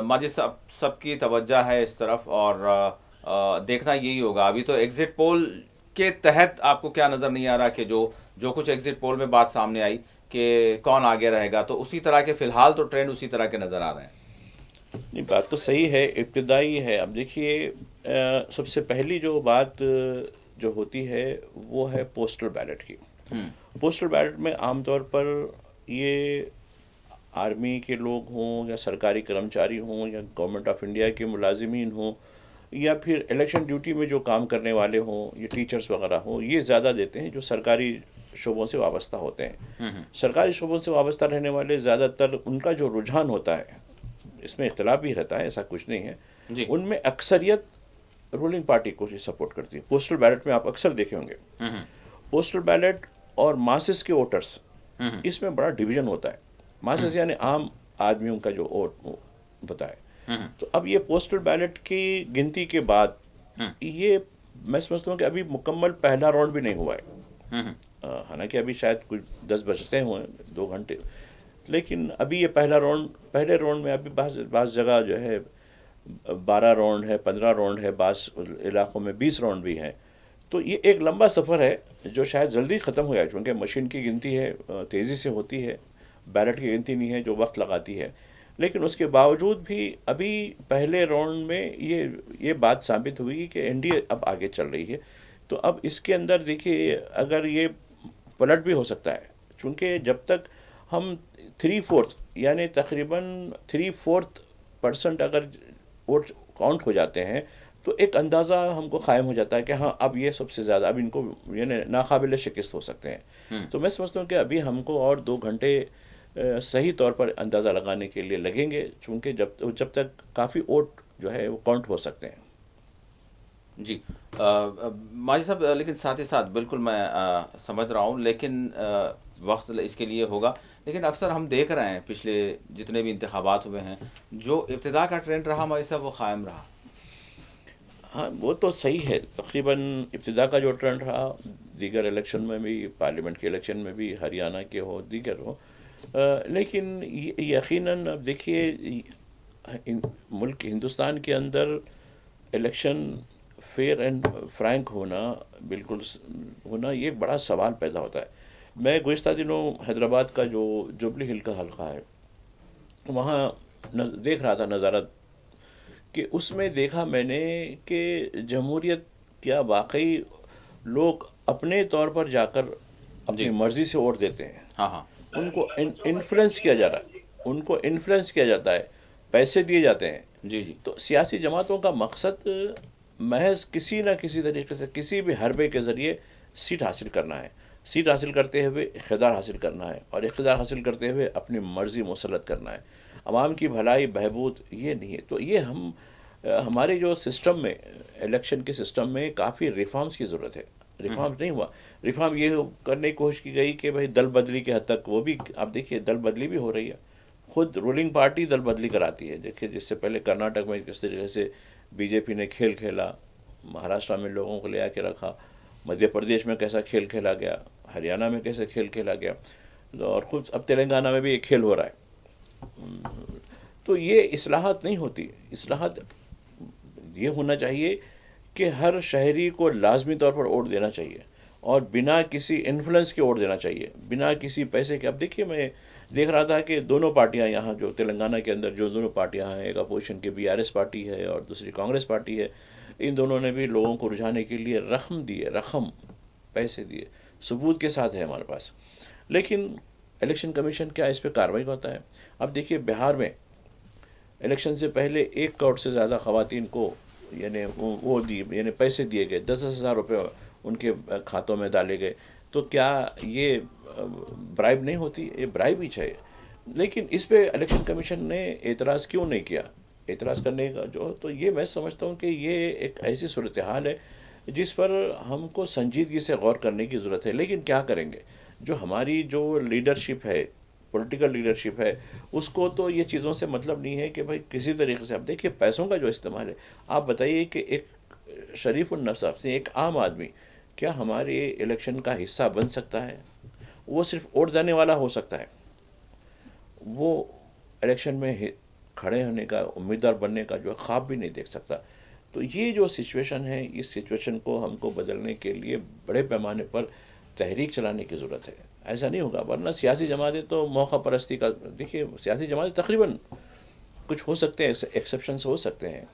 माजिद सबकी तवज्जो है इस तरफ और देखना यही होगा। अभी तो एग्जिट पोल के तहत आपको क्या नज़र नहीं आ रहा कि जो कुछ एग्जिट पोल में बात सामने आई कि कौन आगे रहेगा, तो उसी तरह के फ़िलहाल तो ट्रेंड उसी तरह के नज़र आ रहे हैं। नहीं, बात तो सही है, इब्तिदाई है। अब देखिए सबसे पहली जो बात जो होती है वो है पोस्टल बैलेट की। पोस्टल बैलेट में आमतौर पर ये आर्मी के लोग हों या सरकारी कर्मचारी हों या गवर्नमेंट ऑफ इंडिया के मुलाजिमीन हों या फिर इलेक्शन ड्यूटी में जो काम करने वाले हों, ये टीचर्स वगैरह हों, ये ज़्यादा देते हैं जो सरकारी शोबों से वाबस्ता होते हैं। सरकारी शोबों से वाबस्ता रहने वाले ज़्यादातर उनका जो रुझान होता है, इसमें इख्तलाफ भी रहता है, ऐसा कुछ नहीं है, उनमें अक्सरियत रूलिंग पार्टी को ही सपोर्ट करती है। पोस्टल बैलेट में आप अक्सर देखे होंगे पोस्टल बैलेट और मासेस के वोटर्स, इसमें बड़ा डिवीज़न होता है। मासेस यानी आम आदमियों का जो वोट बताए। तो अब ये पोस्टल बैलेट की गिनती के बाद ये मैं समझता हूँ कि अभी मुकम्मल पहला राउंड भी नहीं हुआ है। हालांकि अभी शायद कुछ 10 बजते हुए 2 घंटे, लेकिन अभी ये पहले राउंड में अभी बाज़ जगह जो है 12 राउंड है, 15 राउंड है, बाज़ इलाकों में 20 राउंड भी हैं। तो ये एक लंबा सफ़र है जो शायद जल्दी ख़त्म हो जाए, क्योंकि मशीन की गिनती है, तेज़ी से होती है, बैलेट की गिनती नहीं है जो वक्त लगाती है। लेकिन उसके बावजूद भी अभी पहले राउंड में ये बात साबित हुई कि एनडीए अब आगे चल रही है। तो अब इसके अंदर देखिए अगर ये पलट भी हो सकता है, क्योंकि जब तक हम 3/4 यानी तकरीबन 3/4% अगर वोट काउंट हो जाते हैं तो एक अंदाज़ा हमको कायम हो जाता है कि हाँ अब ये सबसे ज़्यादा अब इनको यानी नाकाबिल शिकस्त हो सकते हैं। तो मैं समझता हूँ कि अभी हमको और 2 घंटे सही तौर पर अंदाज़ा लगाने के लिए लगेंगे, चूँकि जब तक काफ़ी वोट जो है वो काउंट हो सकते हैं। जी माजिद साहब, लेकिन साथ ही साथ बिल्कुल मैं समझ रहा हूँ, लेकिन वक्त इसके लिए होगा। लेकिन अक्सर हम देख रहे हैं पिछले जितने भी इंतखाबात हुए हैं जो इब्तिदा का ट्रेंड रहा माजिद साहब वो क़ायम रहा। हाँ वो तो सही है, तकरीबन इब्तिदा का जो ट्रेंड रहा दीगर इलेक्शन में भी, पार्लियामेंट के इलेक्शन में भी, हरियाणा के हो दीगर हो, लेकिन यकीनन अब देखिए मुल्क हिंदुस्तान के अंदर इलेक्शन फेयर एंड फ्रैंक होना बिल्कुल होना ये एक बड़ा सवाल पैदा होता है। मैं गुज़िश्ता दिनों हैदराबाद का जो जुबली हिल का हल्का है वहाँ देख रहा था नज़ारा, कि उसमें देखा मैंने कि जमहूरियत क्या वाकई लोग अपने तौर पर जाकर अपनी मर्ज़ी से वोट देते हैं। हाँ, उनको इन्फ्लुएंस किया जा रहा है, उनको इन्फ्लुएंस किया जाता है, पैसे दिए जाते हैं। जी। तो सियासी जमातों का मकसद महज किसी न किसी तरीके से किसी भी हरबे के ज़रिए सीट हासिल करना है, सीट हासिल करते हुए इक़्तिदार हासिल करना है और इक़्तिदार हासिल करते हुए अपनी मर्ज़ी मुसल्लत करना है। आवाम की भलाई बहबूद ये नहीं है। तो ये हमारे जो सिस्टम में, इलेक्शन के सिस्टम में काफ़ी रिफॉर्म्स की ज़रूरत है। रिफॉर्म्स नहीं हुआ, रिफॉर्म ये करने की कोशिश की गई कि भाई दल बदली के हद तक, वो भी आप देखिए दल बदली भी हो रही है, खुद रूलिंग पार्टी दल बदली कराती है। देखिए, जिससे पहले कर्नाटक में किस तरीके से बीजेपी ने खेल खेला, महाराष्ट्र में लोगों को ले आके रखा, मध्य प्रदेश में कैसा खेल खेला गया, हरियाणा में कैसे खेल खेला गया, और खुद अब तेलंगाना में भी एक खेल हो रहा है। तो ये इस्लाहात नहीं होती। इस्लाहात ये होना चाहिए कि हर शहरी को लाजमी तौर पर वोट देना चाहिए और बिना किसी इन्फ्लुएंस के वोट देना चाहिए, बिना किसी पैसे के। अब देखिए, मैं देख रहा था कि दोनों पार्टियां यहाँ जो तेलंगाना के अंदर जो दोनों पार्टियां हैं, एक अपोजिशन की BRS पार्टी है और दूसरी कांग्रेस पार्टी है, इन दोनों ने भी लोगों को रुझाने के लिए रकम पैसे दिए, सबूत के साथ है हमारे पास। लेकिन इलेक्शन कमीशन क्या इस पर कार्रवाई होता है? अब देखिए, बिहार में इलेक्शन से पहले 1 करोड़ से ज़्यादा ख़वातीन को यानी वो दिए, यानी पैसे दिए गए, 10,000 रुपये उनके खातों में डाले गए। तो क्या ये ब्राइब नहीं होती? ये ब्राइब ही चाहिए। लेकिन इस पे इलेक्शन कमीशन ने एतराज़ क्यों नहीं किया? एतराज़ करने का जो, तो ये मैं समझता हूँ कि ये एक ऐसी सूरत हाल है जिस पर हमको संजीदगी से गौर करने की ज़रूरत है। लेकिन क्या करेंगे? जो हमारी जो लीडरशिप है, पॉलिटिकल लीडरशिप है, उसको तो ये चीज़ों से मतलब नहीं है कि भाई किसी तरीके से। अब देखिए, पैसों का जो इस्तेमाल है, आप बताइए कि एक शरीफुल नफ्स से एक आम आदमी क्या हमारे इलेक्शन का हिस्सा बन सकता है? वो सिर्फ वोट देने वाला हो सकता है, वो इलेक्शन में खड़े होने का, उम्मीदवार बनने का जो ख्वाब भी नहीं देख सकता। तो ये जो सिचुएशन है, इस सिचुएशन को हमको बदलने के लिए बड़े पैमाने पर तहरीक चलाने की ज़रूरत है। ऐसा नहीं होगा, वरना सियासी जमातें तो मौका परस्ती का, देखिए सियासी जमातें तकरीबन कुछ हो सकते हैं, एक्सेप्शंस हो सकते हैं,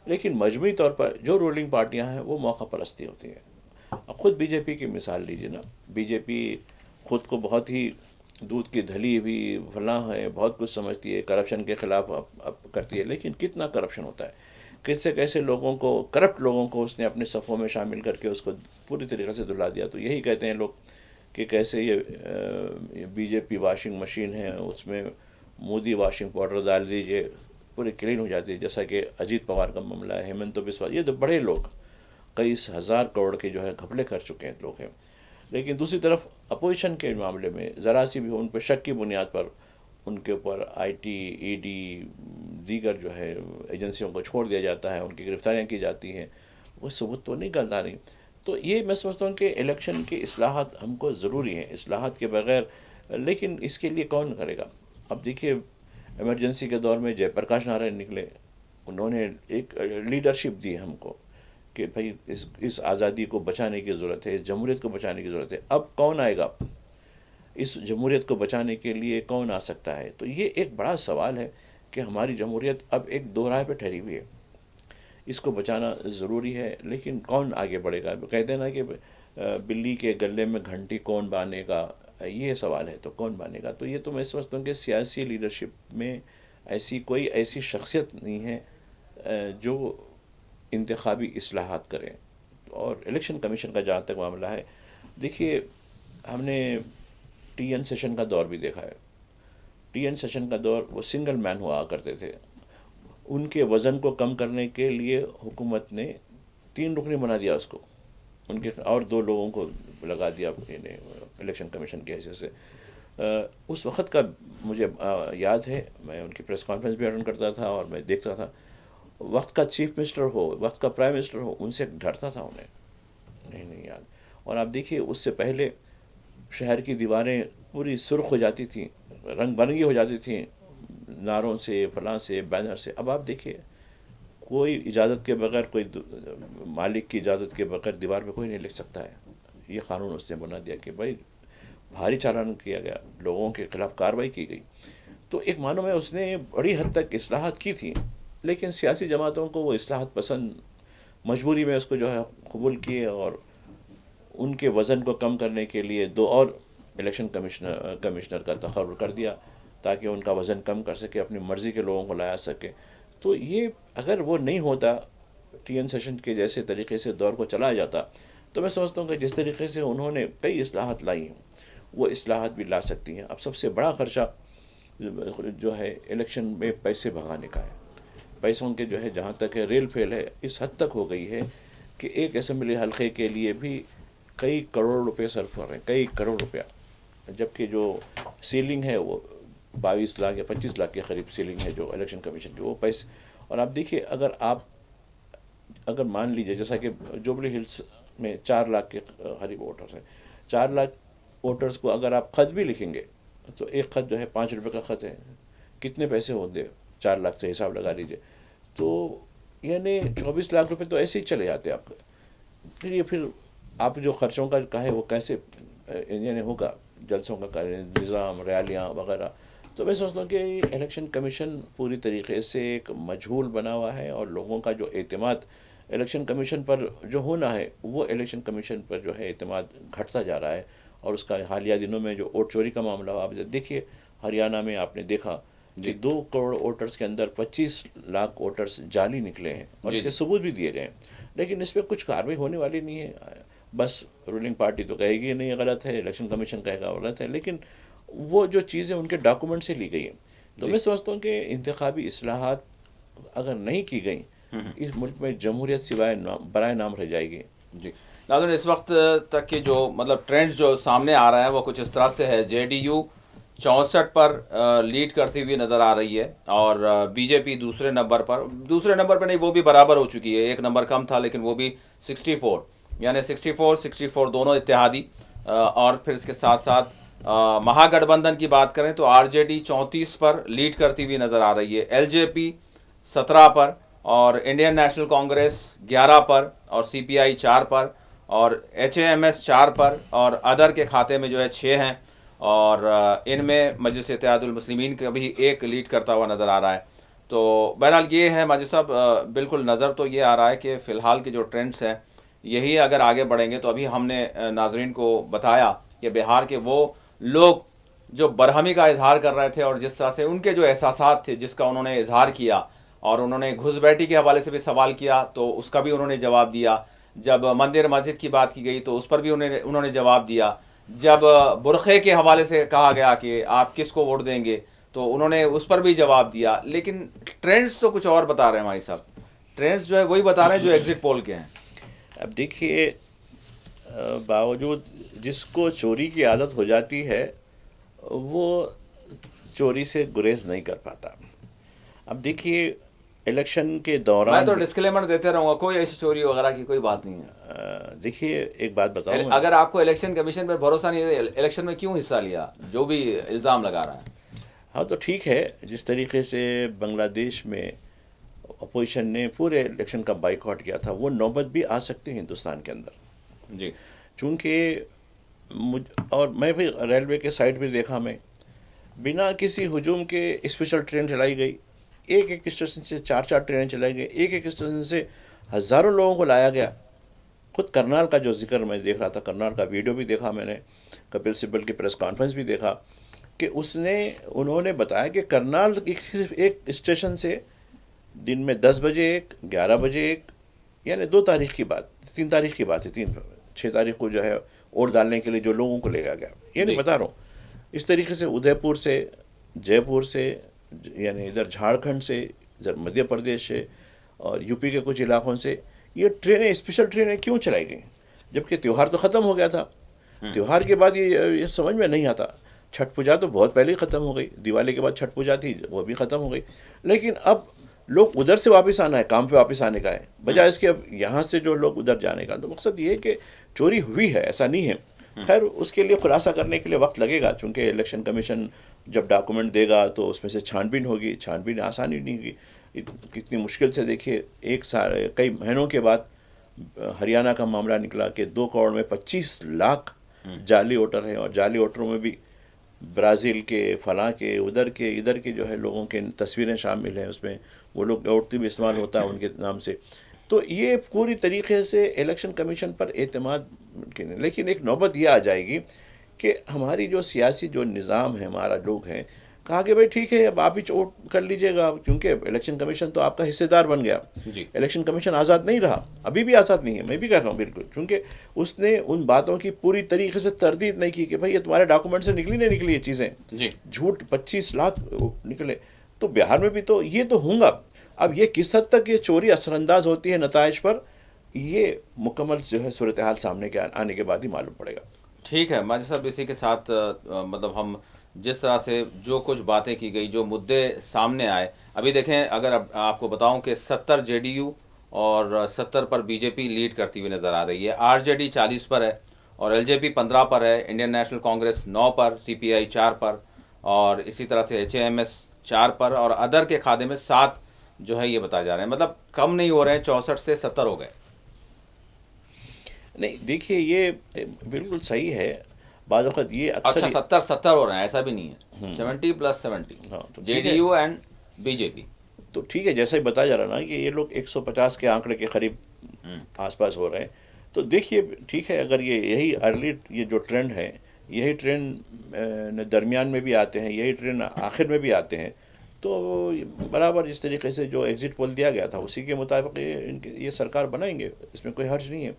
लेकिन मजमूई तौर पर जो रूलिंग पार्टियां हैं वो मौका परस्ती होती है। अब खुद बीजेपी की मिसाल लीजिए ना, बीजेपी खुद को बहुत ही दूध की धली भी फला है, बहुत कुछ समझती है, करप्शन के खिलाफ अब करती है, लेकिन कितना करप्शन होता है, कैसे कैसे लोगों को, करप्ट लोगों को उसने अपने सफ़ों में शामिल करके उसको पूरी तरीके से धुला दिया। तो यही कहते हैं लोग कि कैसे ये बीजेपी वॉशिंग मशीन है, उसमें मोदी वॉशिंग पाउडर डाल दीजिए, पूरी क्लीन हो जाती है। जैसा कि अजीत पवार का मामला है, हेमंत बिस्वा, ये तो बड़े लोग कई हजार करोड़ के जो है घपले कर चुके हैं लोग हैं। लेकिन दूसरी तरफ अपोजिशन के मामले में ज़रा सी भी उन पर शक की बुनियाद पर उनके ऊपर IT, ED दीगर जो है एजेंसियों को छोड़ दिया जाता है, उनकी गिरफ्तारियाँ की जाती हैं, वो सबूत तो नहीं करता नहीं। तो ये मैं समझता हूँ कि इलेक्शन की इस्लाहात हमको ज़रूरी है, इस्लाहात के बगैर। लेकिन इसके लिए कौन करेगा? अब देखिए, इमरजेंसी के दौर में जयप्रकाश नारायण निकले, उन्होंने एक लीडरशिप दी हमको कि भाई इस आज़ादी को बचाने की ज़रूरत है, इस जमहूरियत को बचाने की ज़रूरत है। अब कौन आएगा इस जमहूरियत को बचाने के लिए? कौन आ सकता है? तो ये एक बड़ा सवाल है कि हमारी जमहूरियत अब एक दोराहे पे ठहरी हुई है, इसको बचाना ज़रूरी है, लेकिन कौन आगे बढ़ेगा? कहते हैं ना कि बिल्ली के गले में घंटी कौन बांधेगा, ये सवाल है। तो कौन बांधेगा? तो ये तो मैं समझता हूँ कि सियासी लीडरशिप में ऐसी शख्सियत नहीं है जो इंतखाबी इस्लाहात करें। और इलेक्शन कमीशन का जहाँ तक मामला है, देखिए हमने TN सेशन का दौर भी देखा है। TN सेशन का दौर वो सिंगल मैन हुआ करते थे, उनके वज़न को कम करने के लिए हुकूमत ने 3 रुकनी बना दिया उसको, उनके और 2 लोगों को लगा दिया इलेक्शन कमीशन के हैसियत से। उस वक़्त का मुझे याद है, मैं उनकी प्रेस कॉन्फ्रेंस भी अटेंड करता था और मैं देखता था, वक्त का चीफ मिनिस्टर हो, वक्त का प्राइम मिनिस्टर हो, उनसे डरता था उन्हें, नहीं याद। और आप देखिए, उससे पहले शहर की दीवारें पूरी सुर्ख हो जाती थी, रंग बिरंगी हो जाती थी, नारों से, फलां से, बैनर से। अब आप देखिए, कोई इजाज़त के बगैर, कोई मालिक की इजाज़त के बगैर दीवार पे कोई नहीं लिख सकता है। ये कानून उसने बना दिया कि भाई भारी चालान किया गया, लोगों के खिलाफ कार्रवाई की गई। तो एक मानो में उसने बड़ी हद तक इस्लाहात की थी, लेकिन सियासी जमातों को वो इस्लाहात पसंद, मजबूरी में उसको जो है कबूल किए और उनके वज़न को कम करने के लिए 2 और इलेक्शन कमिश्नर का तखर्रुर कर दिया ताकि उनका वज़न कम कर सके, अपनी मर्ज़ी के लोगों को लाया सके। तो ये अगर वो नहीं होता, TN सेशन के जैसे तरीके से दौर को चलाया जाता, तो मैं समझता हूँ कि जिस तरीके से उन्होंने कई इस्लाहात लाई हैं, वो इस्लाहात भी ला सकती हैं। अब सबसे बड़ा खर्चा जो है इलेक्शन में पैसे भगाने का है। पैसों के जो है, जहाँ तक है रेल फेल है, इस हद तक हो गई है कि एक असेंबली हल्के के लिए भी कई करोड़ रुपए सर्फ हो रहे हैं, कई करोड़ रुपया, जबकि जो सीलिंग है वो 22 लाख या 25 लाख के करीब सीलिंग है जो इलेक्शन कमीशन की, वो पैसे। और आप देखिए, अगर मान लीजिए जैसा कि जुबली हिल्स में 4 लाख के करीब वोटर्स हैं, 4 लाख वोटर्स को अगर आप खत भी लिखेंगे तो एक खत जो है 5 रुपये का खत है, कितने पैसे होते, 4 लाख से हिसाब लगा लीजिए, तो यानी 24 लाख रुपए तो ऐसे ही चले जाते आपके। फिर आप जो खर्चों का कहे वो कैसे यानी होगा, जलसों का निज़ाम, रैलियाँ वगैरह। तो मैं समझता हूँ कि इलेक्शन कमीशन पूरी तरीके से एक मजहूल बना हुआ है, और लोगों का जो एतमाद इलेक्शन कमीशन पर जो होना है, वो इलेक्शन कमीशन पर जो है एतमाद घटता जा रहा है। और उसका हालिया दिनों में जो वोट चोरी का मामला, आप देखिए हरियाणा में आपने देखा कि 2 करोड़ वोटर्स के अंदर 25 लाख वोटर्स जाली निकले हैं, और इसके सबूत भी दिए गए हैं, लेकिन इस पर कुछ कार्रवाई होने वाली नहीं है। बस रूलिंग पार्टी तो कहेगी नहीं गलत है, इलेक्शन कमीशन कहेगा गलत है, लेकिन वो जो चीज़ें उनके डॉक्यूमेंट से ली गई हैं। तो मैं समझता हूँ कि इंतखाबी इस्लाहात अगर नहीं की गई, इस मुल्क में जमहूरियत सिवाय बराए नाम रह जाएगी। जी नाज़रीन, इस वक्त तक के जो मतलब ट्रेंड जो सामने आ रहा है वो कुछ इस तरह से है। JDU 64 पर लीड करती हुई नज़र आ रही है, और BJP दूसरे नंबर पर नहीं, वो भी बराबर हो चुकी है, 1 नंबर कम था लेकिन वो भी 64, यानी 64 दोनों इत्तेहादी। और फिर इसके साथ साथ महागठबंधन की बात करें तो RJD 34 पर लीड करती हुई नज़र आ रही है, LJP 17 पर, और इंडियन नेशनल कांग्रेस 11 पर, और CPI 4 पर, और HAMS 4 पर, और अदर के खाते में जो है 6 हैं, और इनमें मजलिस इत्तेहादुल मुस्लिमीन का भी 1 लीड करता हुआ नज़र आ रहा है। तो बहरहाल ये है माजिद साहब, बिल्कुल नज़र तो ये आ रहा है कि फ़िलहाल के जो ट्रेंड्स हैं यही अगर आगे बढ़ेंगे तो अभी हमने नाजरीन को बताया कि बिहार के वो लोग जो बरहमी का इजहार कर रहे थे और जिस तरह से उनके जो एहसासात थे जिसका उन्होंने इजहार किया, और उन्होंने घुसपैठी के हवाले से भी सवाल किया तो उसका भी उन्होंने जवाब दिया, जब मंदिर मस्जिद की बात की गई तो उस पर भी उन्होंने जवाब दिया, जब बुरखे के हवाले से कहा गया कि आप किसको वोट देंगे तो उन्होंने उस पर भी जवाब दिया। लेकिन ट्रेंड्स तो कुछ और बता रहे हैं भाई साहब, ट्रेंड्स जो है वही बता रहे हैं जो एग्जिट पोल के हैं। अब देखिए, बावजूद जिसको चोरी की आदत हो जाती है वो चोरी से गुरेज नहीं कर पाता। अब देखिए, इलेक्शन के दौरान मैं तो डिस्क्लेमर देते रहूँगा, कोई ऐसी चोरी वगैरह की कोई बात नहीं है। देखिए, एक बात बताऊँ, अगर आपको इलेक्शन कमीशन पर भरोसा नहीं है, इलेक्शन में क्यों हिस्सा लिया जो भी इल्ज़ाम लगा रहा है? हाँ तो ठीक है, जिस तरीके से बांग्लादेश में अपोजिशन ने पूरे इलेक्शन का बाइकआउट किया था, वो नौबत भी आ सकती है हिंदुस्तान के अंदर जी। चूँकि और मैं भी रेलवे के साइड भी देखा, मैं बिना किसी हुजूम के स्पेशल ट्रेन चलाई गई, एक स्टेशन से 4 ट्रेनें चलाई गई, एक स्टेशन से हज़ारों लोगों को लाया गया। खुद करनाल का जो जिक्र मैं देख रहा था, करनाल का वीडियो भी देखा मैंने, कपिल सिब्बल की प्रेस कॉन्फ्रेंस भी देखा कि उन्होंने बताया कि करनाल सिर्फ एक स्टेशन से दिन में 10 बजे एक, 11 बजे एक, यानी 2 तारीख की बात, 3 तारीख की बात है, 6 तारीख को जो है वोट डालने के लिए जो लोगों को लेगा गया, ये नहीं बता रहा हूँ। इस तरीके से उदयपुर से, जयपुर से, यानी इधर झारखंड से, इधर मध्य प्रदेश से और यूपी के कुछ इलाकों से ये ट्रेनें, स्पेशल ट्रेनें क्यों चलाई गई, जबकि त्यौहार तो ख़त्म हो गया था। त्यौहार के बाद ये समझ में नहीं आता। छठ पूजा तो बहुत पहले ही ख़त्म हो गई, दिवाली के बाद छठ पूजा थी, वो भी ख़त्म हो गई, लेकिन अब लोग उधर से वापस आना है, काम पे वापस आने का है, बजाय इसके अब यहाँ से जो लोग उधर जाने का। तो मकसद ये है कि चोरी हुई है, ऐसा नहीं है। खैर, उसके लिए खुलासा करने के लिए वक्त लगेगा, चूँकि इलेक्शन कमीशन जब डॉक्यूमेंट देगा तो उसमें से छानबीन होगी। छानबीन आसानी नहीं होगी, कितनी मुश्किल से, देखिए एक साल कई महीनों के बाद हरियाणा का मामला निकला कि 2 करोड़ में 25 लाख जाली वोटर हैं, और जाली वोटरों में भी ब्राज़ील के, फलां के, उधर के, इधर के जो है लोगों के तस्वीरें शामिल हैं, उसमें वो लोग वोट भी इस्तेमाल होता है उनके नाम से। तो ये पूरी तरीके से इलेक्शन कमीशन पर एतमाद मुमकिन है। लेकिन एक नौबत ये आ जाएगी कि हमारी जो सियासी जो निज़ाम है, हमारा लोग हैं, कहा कि भाई ठीक है अब आप ही वोट कर लीजिएगा, क्योंकि इलेक्शन कमीशन तो आपका हिस्सेदार बन गया। इलेक्शन कमीशन आज़ाद नहीं रहा, अभी भी आज़ाद नहीं है, मैं भी कह रहा हूँ बिल्कुल, क्योंकि उसने उन बातों की पूरी तरीके से तरदीद नहीं की कि भाई ये तुम्हारे डॉक्यूमेंट से निकली नहीं निकली ये चीज़ें, झूठ 25 लाख निकले। तो बिहार में भी तो ये तो होगा। अब ये किस हद तक ये चोरी असरअंदाज होती है नताइज पर, ये मुकम्मल जो है सूरत हाल सामने के आने के बाद ही मालूम पड़ेगा। ठीक है माजिद साहब, इसी के साथ मतलब हम जिस तरह से जो कुछ बातें की गई, जो मुद्दे सामने आए, अभी देखें, अगर आपको बताऊं कि 70 जेडीयू और 70 पर बीजेपी लीड करती हुई नज़र आ रही है, आरजेडी 40 पर है और एलजेपी 15 पर है, इंडियन नेशनल कांग्रेस 9 पर, सीपीआई 4 पर और इसी तरह से एचएएमएस 4 पर और अदर के खाते में 7 जो है ये बताया जा रहे हैं। मतलब कम नहीं हो रहे हैं, 64 से 70 हो गए। नहीं देखिए, ये बिल्कुल सही है। बाद वक़्त ये अक्सर अच्छा 70 हो रहे हैं, ऐसा भी नहीं है, 70 + 70 हाँ, तो जेडीयू एंड बीजेपी। तो ठीक है, जैसा ही बताया जा रहा ना कि ये लोग 150 के आंकड़े के करीब आसपास हो रहे हैं। तो देखिए ठीक है, अगर यही अर्ली ये जो ट्रेंड है, यही ट्रेंड दरमियान में भी आते हैं, यही ट्रेंड आखिर में भी आते हैं, तो बराबर जिस तरीके से जो एग्ज़िट पोल दिया गया था उसी के मुताबिक ये सरकार बनाएंगे, इसमें कोई हर्ज नहीं है।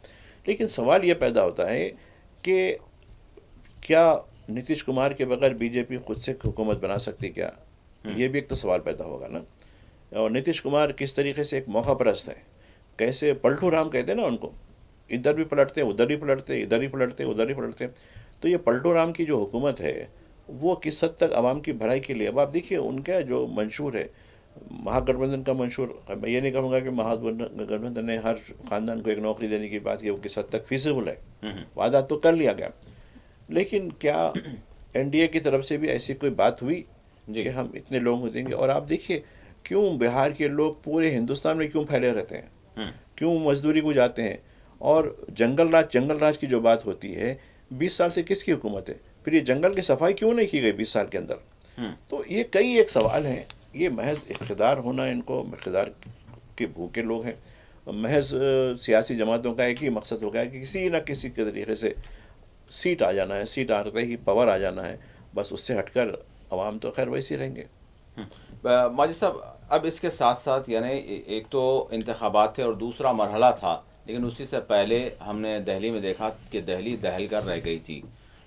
लेकिन सवाल ये पैदा होता है कि क्या नीतीश कुमार के बगैर बीजेपी खुद से हुकूमत बना सकती क्या? ये भी एक तो सवाल पैदा होगा ना। और नीतीश कुमार किस तरीके से एक मौका परस्त है, कैसे पलटू राम कहते हैं ना उनको, इधर भी पलटते हैं, उधर भी पलटते हैं, इधर ही पलटते हैं, उधर ही पलटते हैं। तो ये पलटू राम की जो हुकूमत है वो किस हद तक आवाम की भलाई के लिए, अब आप देखिए उनका जो मंशूर है, महागठबंधन का मंशूर, मैं ये नहीं कहूँगा कि महागठबंधन ने हर ख़ानदान को एक नौकरी देने की बात की, वो किस हद तक फीसिबल है, वादा तो कर लिया गया, लेकिन क्या एनडीए की तरफ से भी ऐसी कोई बात हुई कि हम इतने लोगों को देंगे? और आप देखिए क्यों बिहार के लोग पूरे हिंदुस्तान में क्यों फैले रहते हैं, क्यों मजदूरी को जाते हैं? और जंगल राज की जो बात होती है, 20 साल से किसकी हुकूमत है? फिर ये जंगल की सफाई क्यों नहीं की गई 20 साल के अंदर? तो ये कई एक सवाल हैं। ये महज इक़्तिदार होना, इनको इक़्तिदार के भूखे लोग हैं। महज सियासी जमातों का एक ही मकसद हो गया कि किसी न किसी के तरीके से सीट आ जाना है, सीट आते ही पावर आ जाना है, बस उससे हटकर अवाम तो खैर वैसे ही रहेंगे। माजिद साहब, अब इसके साथ साथ यानी एक तो इंतखाबात थे और दूसरा मरहला था, लेकिन उसी से पहले हमने दिल्ली में देखा कि दिल्ली दहल कर रह गई थी।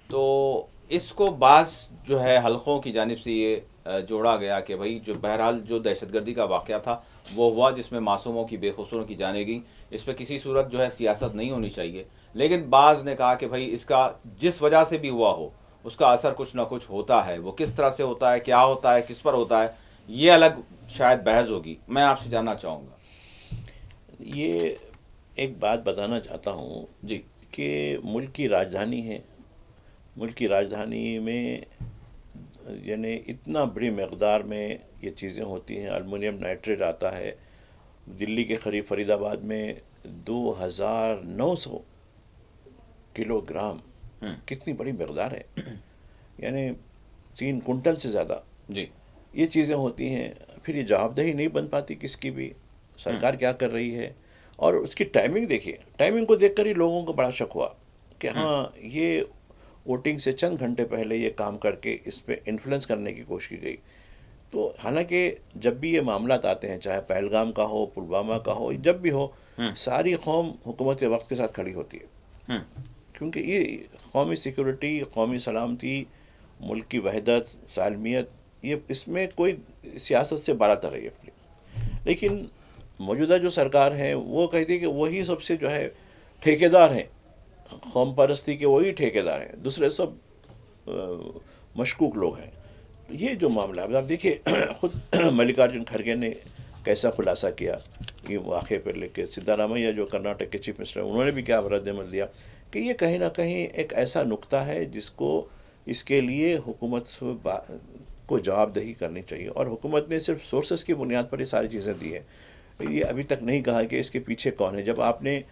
तो इसको बाज़ जो है हलकों की जानिब से ये जोड़ा गया कि भाई जो बहरहाल जो दहशतगर्दी का वाक़या था वो हुआ, जिसमें मासूमों की बेकसूरों की जाने गई, इस पर किसी सूरत जो है सियासत नहीं होनी चाहिए। लेकिन बाज़ ने कहा कि भाई इसका जिस वजह से भी हुआ हो उसका असर कुछ ना कुछ होता है, वो किस तरह से होता है, क्या होता है, किस पर होता है, ये अलग शायद बहस होगी। मैं आपसे जानना चाहूँगा। ये एक बात बताना चाहता हूँ जी कि मुल्क की राजधानी है, मुल्क की राजधानी में यानी इतना बड़ी मकदार में ये चीज़ें होती हैं। एल्युमिनियम नाइट्रेट आता है दिल्ली के करीब फरीदाबाद में 2900 किलोग्राम, कितनी बड़ी मकदार है, यानी 3 कुंटल से ज़्यादा जी ये चीज़ें होती हैं। फिर ये जवाबदेही नहीं बन पाती किसकी भी, सरकार क्या कर रही है। और उसकी टाइमिंग देखिए, टाइमिंग को देखकर ही लोगों को बड़ा शक हुआ कि हाँ ये वोटिंग से चंद घंटे पहले ये काम करके इस पर इन्फ्लुएंस करने की कोशिश की गई। तो हालांकि जब भी ये मामला आते हैं, चाहे पहलगाम का हो, पुलवामा का हो, जब भी हो, सारी कौम हुकूमत वक्त के साथ खड़ी होती है, क्योंकि ये कौमी सिक्योरिटी, कौमी सलामती, मुल्क की वहदत, सालमियत, ये इसमें कोई सियासत से बारातर है। लेकिन मौजूदा जो सरकार है वो कहती है कि वही सबसे जो है ठेकेदार हैं, कौम परस्ती के वही ठेकेदार हैं, दूसरे सब मशकूक लोग हैं। तो ये जो मामला है, आप देखिए खुद मल्लिकार्जुन खड़गे ने कैसा खुलासा किया ये वाक़े पर लेके, सिद्धारामैया जो कर्नाटक के चीफ मिनिस्टर हैं उन्होंने भी क्या रद्द-ए-अमल दिया कि ये कहीं ना कहीं एक ऐसा नुक्ता है जिसको इसके लिए हुकूमत को जवाबदेही करनी चाहिए। और हुकूमत ने सिर्फ सोर्सेस की बुनियाद पर ये सारी चीज़ें दी है, ये अभी तक नहीं कहा कि इसके पीछे कौन है। जब आपने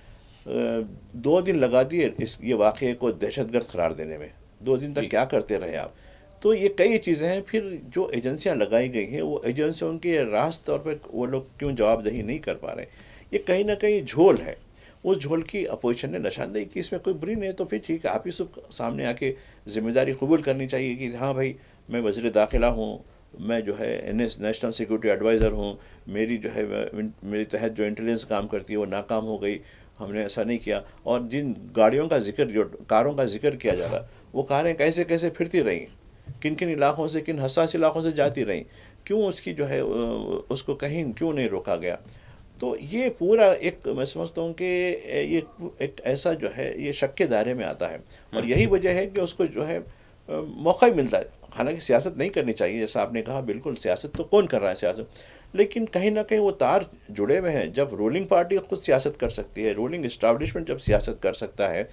2 दिन लगा दिए इस ये वाक़े को दहशतगर्द करार देने में, 2 दिन तक क्या करते रहे आप? तो ये कई चीज़ें हैं। फिर जो एजेंसियां लगाई गई हैं वो एजेंसियों के रास्त तौर पर वो लोग क्यों जवाबदेही नहीं कर पा रहे, ये कहीं ना कहीं झोल है। उस झोल की अपोजिशन ने निशानदेही की, इसमें कोई बुरी नहीं है। तो फिर ठीक है, आप ही सब सामने आके जिम्मेदारी कबूल करनी चाहिए कि हाँ भाई मैं वज़ीर दाखिला हूँ, मैं जो है नेशनल सिक्योरिटी एडवाइज़र हूँ, मेरी जो है मेरे तहत जो इंटेलिजेंस काम करती है वो नाकाम हो गई, हमने ऐसा नहीं किया। और जिन गाड़ियों का जिक्र, जो कारों का जिक्र किया जा रहा, वो कारें कैसे कैसे फिरती रहीं, किन किन इलाकों से, किन हसास इलाकों से जाती रहीं, क्यों उसकी जो है उसको कहीं क्यों नहीं रोका गया। तो ये पूरा एक मैं समझता हूँ कि ये एक ऐसा जो है ये शक के दायरे में आता है। और यही वजह है कि उसको जो है मौका ही मिलता है, हालांकि सियासत नहीं करनी चाहिए, जैसा आपने कहा, बिल्कुल सियासत तो कौन कर रहा है सियासत, लेकिन कहीं ना कहीं वो तार जुड़े हुए हैं। जब रूलिंग पार्टी खुद सियासत कर सकती है, रूलिंग इस्टेब्लिशमेंट जब सियासत कर सकता है,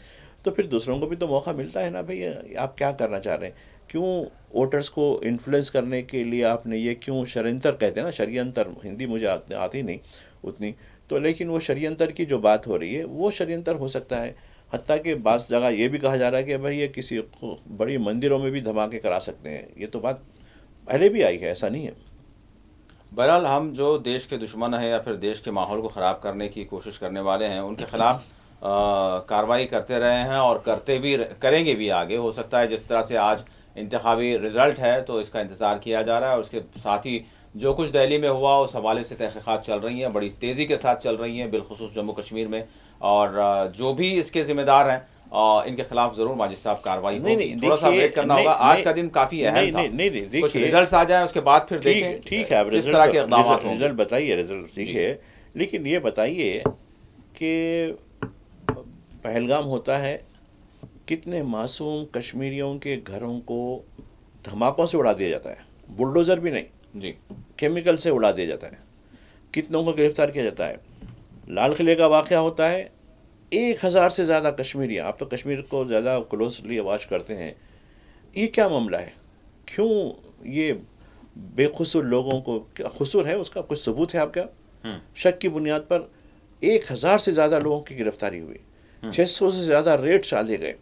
तो फिर दूसरों को भी तो मौका मिलता है ना भाई, आप क्या करना चाह रहे हैं, क्यों वोटर्स को इन्फ्लुएंस करने के लिए आपने ये क्यों षड्यंत्र कहते हैं ना, षड्यंत्र हिंदी मुझे आती नहीं उतनी, तो लेकिन वो षड्यंत्र की जो बात हो रही है वो षड्यंत्र हो सकता है। हत्ता कि बास जगह ये भी कहा जा रहा है कि भाई ये किसी को बड़ी मंदिरों में भी धमाके करा सकते हैं, ये तो बात पहले भी आई है, ऐसा नहीं है। बहरहाल हम जो देश के दुश्मन हैं या फिर देश के माहौल को ख़राब करने की कोशिश करने वाले हैं, उनके खिलाफ कार्रवाई करते रहे हैं और करते भी करेंगे भी आगे। हो सकता है जिस तरह से आज इंतखाबी रिज़ल्ट है तो इसका इंतज़ार किया जा रहा है, और उसके साथ ही जो कुछ दिल्ली में हुआ उस हवाले से तहक़ीक़ात चल रही हैं, बड़ी तेज़ी के साथ चल रही हैं, बिलख़ुसूस जम्मू कश्मीर में, और जो भी इसके ज़िम्मेदार हैं इनके खिलाफ जरूर माजिद साहब कार्रवाई होगी। थोड़ा सा वेट करना होगा, आज का दिन काफी अहम था। नहीं, कुछ रिजल्ट्स आ जाए उसके बाद फिर देखें ठीक है, किस तरह के इक़दाम होंगे। रिजल्ट बताइए, रिजल्ट ठीक है, लेकिन ये बताइए कि पहलगाम होता है, कितने मासूम कश्मीरियों के घरों को धमाकों से उड़ा दिया जाता है, बुलडोजर भी नहीं जी, केमिकल से उड़ा दिया जाता है, कितनों को गिरफ्तार किया जाता है। लाल किले का वाक़या होता है, 1000 से ज़्यादा कश्मीरी, आप तो कश्मीर को ज़्यादा क्लोजली वॉच करते हैं, ये क्या मामला है, क्यों ये बेकसूर लोगों को, क्या कसूर है उसका, कुछ सबूत है आपका? शक की बुनियाद पर 1000 से ज़्यादा लोगों की गिरफ्तारी हुई, 600 से ज़्यादा रेड डाले गए,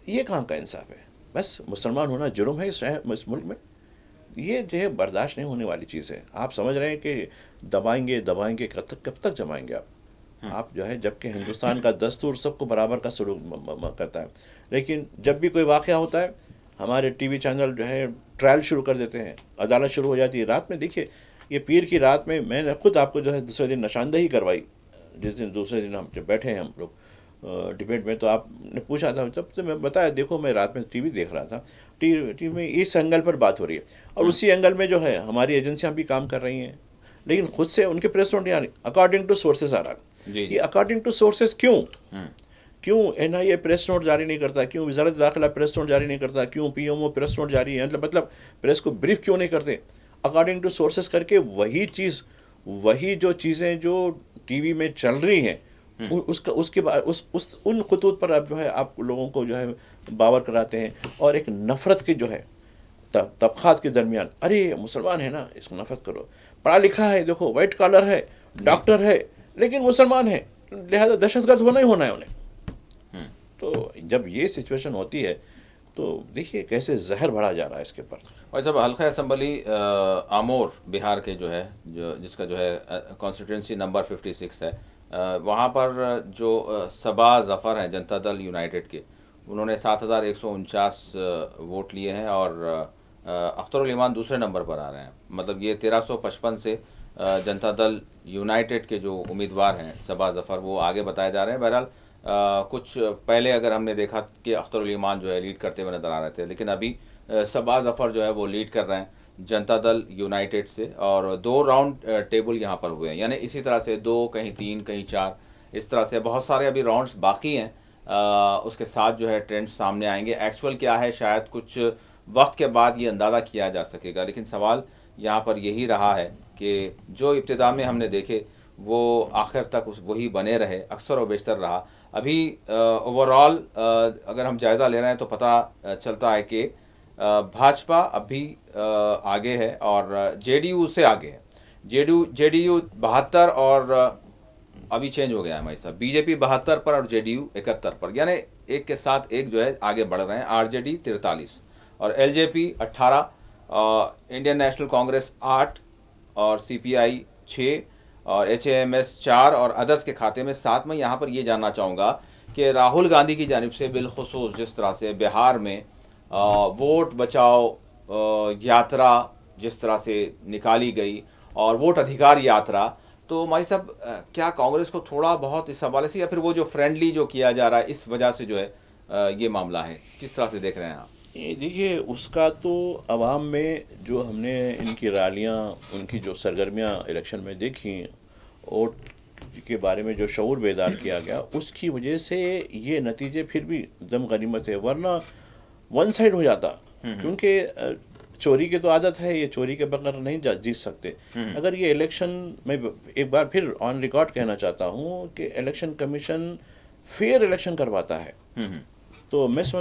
ये कहाँ का इंसाफ है? बस मुसलमान होना जुर्म है इस मुल्क में, ये जो है बर्दाश्त नहीं होने वाली चीज़ है। आप समझ रहे हैं कि दबाएंगे कब तक जमाएंगे आप जो है, जबकि हिंदुस्तान का दस्तूर सबको बराबर का सलूक करता है, लेकिन जब भी कोई वाक़या होता है हमारे टीवी चैनल जो है ट्रायल शुरू कर देते हैं, अदालत शुरू हो जाती है रात में। देखिए ये पीर की रात में मैंने खुद आपको जो है दूसरे दिन निशानदेही करवाई, जिस दिन दूसरे दिन हम जब बैठे हैं हम लोग डिबेट में, तो आपने पूछा था, तब तो मैं बताया देखो मैं रात में टीवी देख रहा था, टीवी में इस एंगल पर बात हो रही है, और उसी एंगल में जो है हमारी एजेंसियाँ भी काम कर रही हैं, लेकिन खुद से उनके प्रेस नोट यानी अकॉर्डिंग टू सोर्सेज आ रहा है। ये अकॉर्डिंग टू सोर्सेज क्यों NIA प्रेस नोट जारी नहीं करता, क्यों वज़ारत दाखिला प्रेस नोट जारी नहीं करता, क्यों PMO प्रेस नोट जारी है, मतलब प्रेस को ब्रीफ क्यों नहीं करते अकॉर्डिंग टू सोर्सेज करके? वही जो चीज़ें जो टीवी में चल रही हैं उसके बाद उन खतूत पर आप जो है आप लोगों को जो है बावर कराते हैं, और एक नफ़रत की जो है तबक़ात के दरमियान, अरे मुसलमान है ना इसको नफ़रत करो, पढ़ा लिखा है, देखो वाइट कॉलर है, डॉक्टर है, लेकिन मुसलमान है, लिहाजा दहशतगर्द होना ही होना है उन्हें। तो जब ये सिचुएशन होती है तो देखिए कैसे जहर भरा जा रहा है इसके ऊपर। और जब हल्का असम्बली आमोर बिहार के जो है जिसका जो है कॉन्स्टिट्यूंसी नंबर 56 है, वहाँ पर जो सबा ज़फ़र हैं जनता दल यूनाइटेड के, उन्होंने 7149 वोट लिए हैं, और अख्तरुल ईमान दूसरे नंबर पर आ रहे हैं। मतलब ये 1355 से जनता दल यूनाइटेड के जो उम्मीदवार हैं सबा ज़फ़र, वो आगे बताए जा रहे हैं। बहरहाल कुछ पहले अगर हमने देखा कि अख्तरुल ईमान जो है लीड करते हुए नज़र आ रहे थे, लेकिन अभी सबा ज़फ़र जो है वो लीड कर रहे हैं जनता दल यूनाइटेड से, और 2 राउंड टेबल यहाँ पर हुए हैं, यानी इसी तरह से 2 कहीं 3 कहीं 4 इस तरह से बहुत सारे अभी राउंड्स बाकी हैं। उसके साथ जो है ट्रेंड सामने आएंगे। एक्चुअल क्या है शायद कुछ वक्त के बाद ये अंदाज़ा किया जा सकेगा, लेकिन सवाल यहाँ पर यही रहा है कि जो इब्तिदा में हमने देखे वो आखिर तक वही बने रहे, अक्सर व बेशतर रहा। अभी ओवरऑल अगर हम जायज़ा ले रहे हैं तो पता चलता है कि भाजपा अभी आगे है और JDU से आगे है। JDU 72 और अभी चेंज हो गया है हमारे साथ, BJP 72 पर और JDU 71 पर, यानी एक के साथ एक जो है आगे बढ़ रहे हैं। RJD 43 और LJP 18, इंडियन नेशनल कांग्रेस 8 और CPI 6 और HAMS 4 और अदर्स के खाते में 7। मैं यहाँ पर ये जानना चाहूँगा कि राहुल गांधी की जानिब से बिलखुसूस जिस तरह से बिहार में वोट बचाओ यात्रा जिस तरह से निकाली गई और वोट अधिकार यात्रा, तो भाई साहब क्या कांग्रेस को थोड़ा बहुत इस हवाले से, या फिर वो जो फ्रेंडली जो किया जा रहा है इस वजह से जो है ये मामला है, किस तरह से देख रहे हैं आप? देखिए उसका तो अवाम में जो हमने इनकी रैलियाँ, उनकी जो सरगर्मियाँ इलेक्शन में देखी, वोट के बारे में जो शऊर बेदार किया गया, उसकी वजह से ये नतीजे फिर भी दम गनीमत है, वरना वन साइड हो जाता। क्योंकि चोरी की तो आदत है, ये चोरी के बगैर नहीं जीत सकते। अगर ये इलेक्शन, मैं एक बार फिर ऑन रिकॉर्ड कहना चाहता हूँ कि इलेक्शन कमीशन फेयर इलेक्शन करवाता है, तो मैं समझता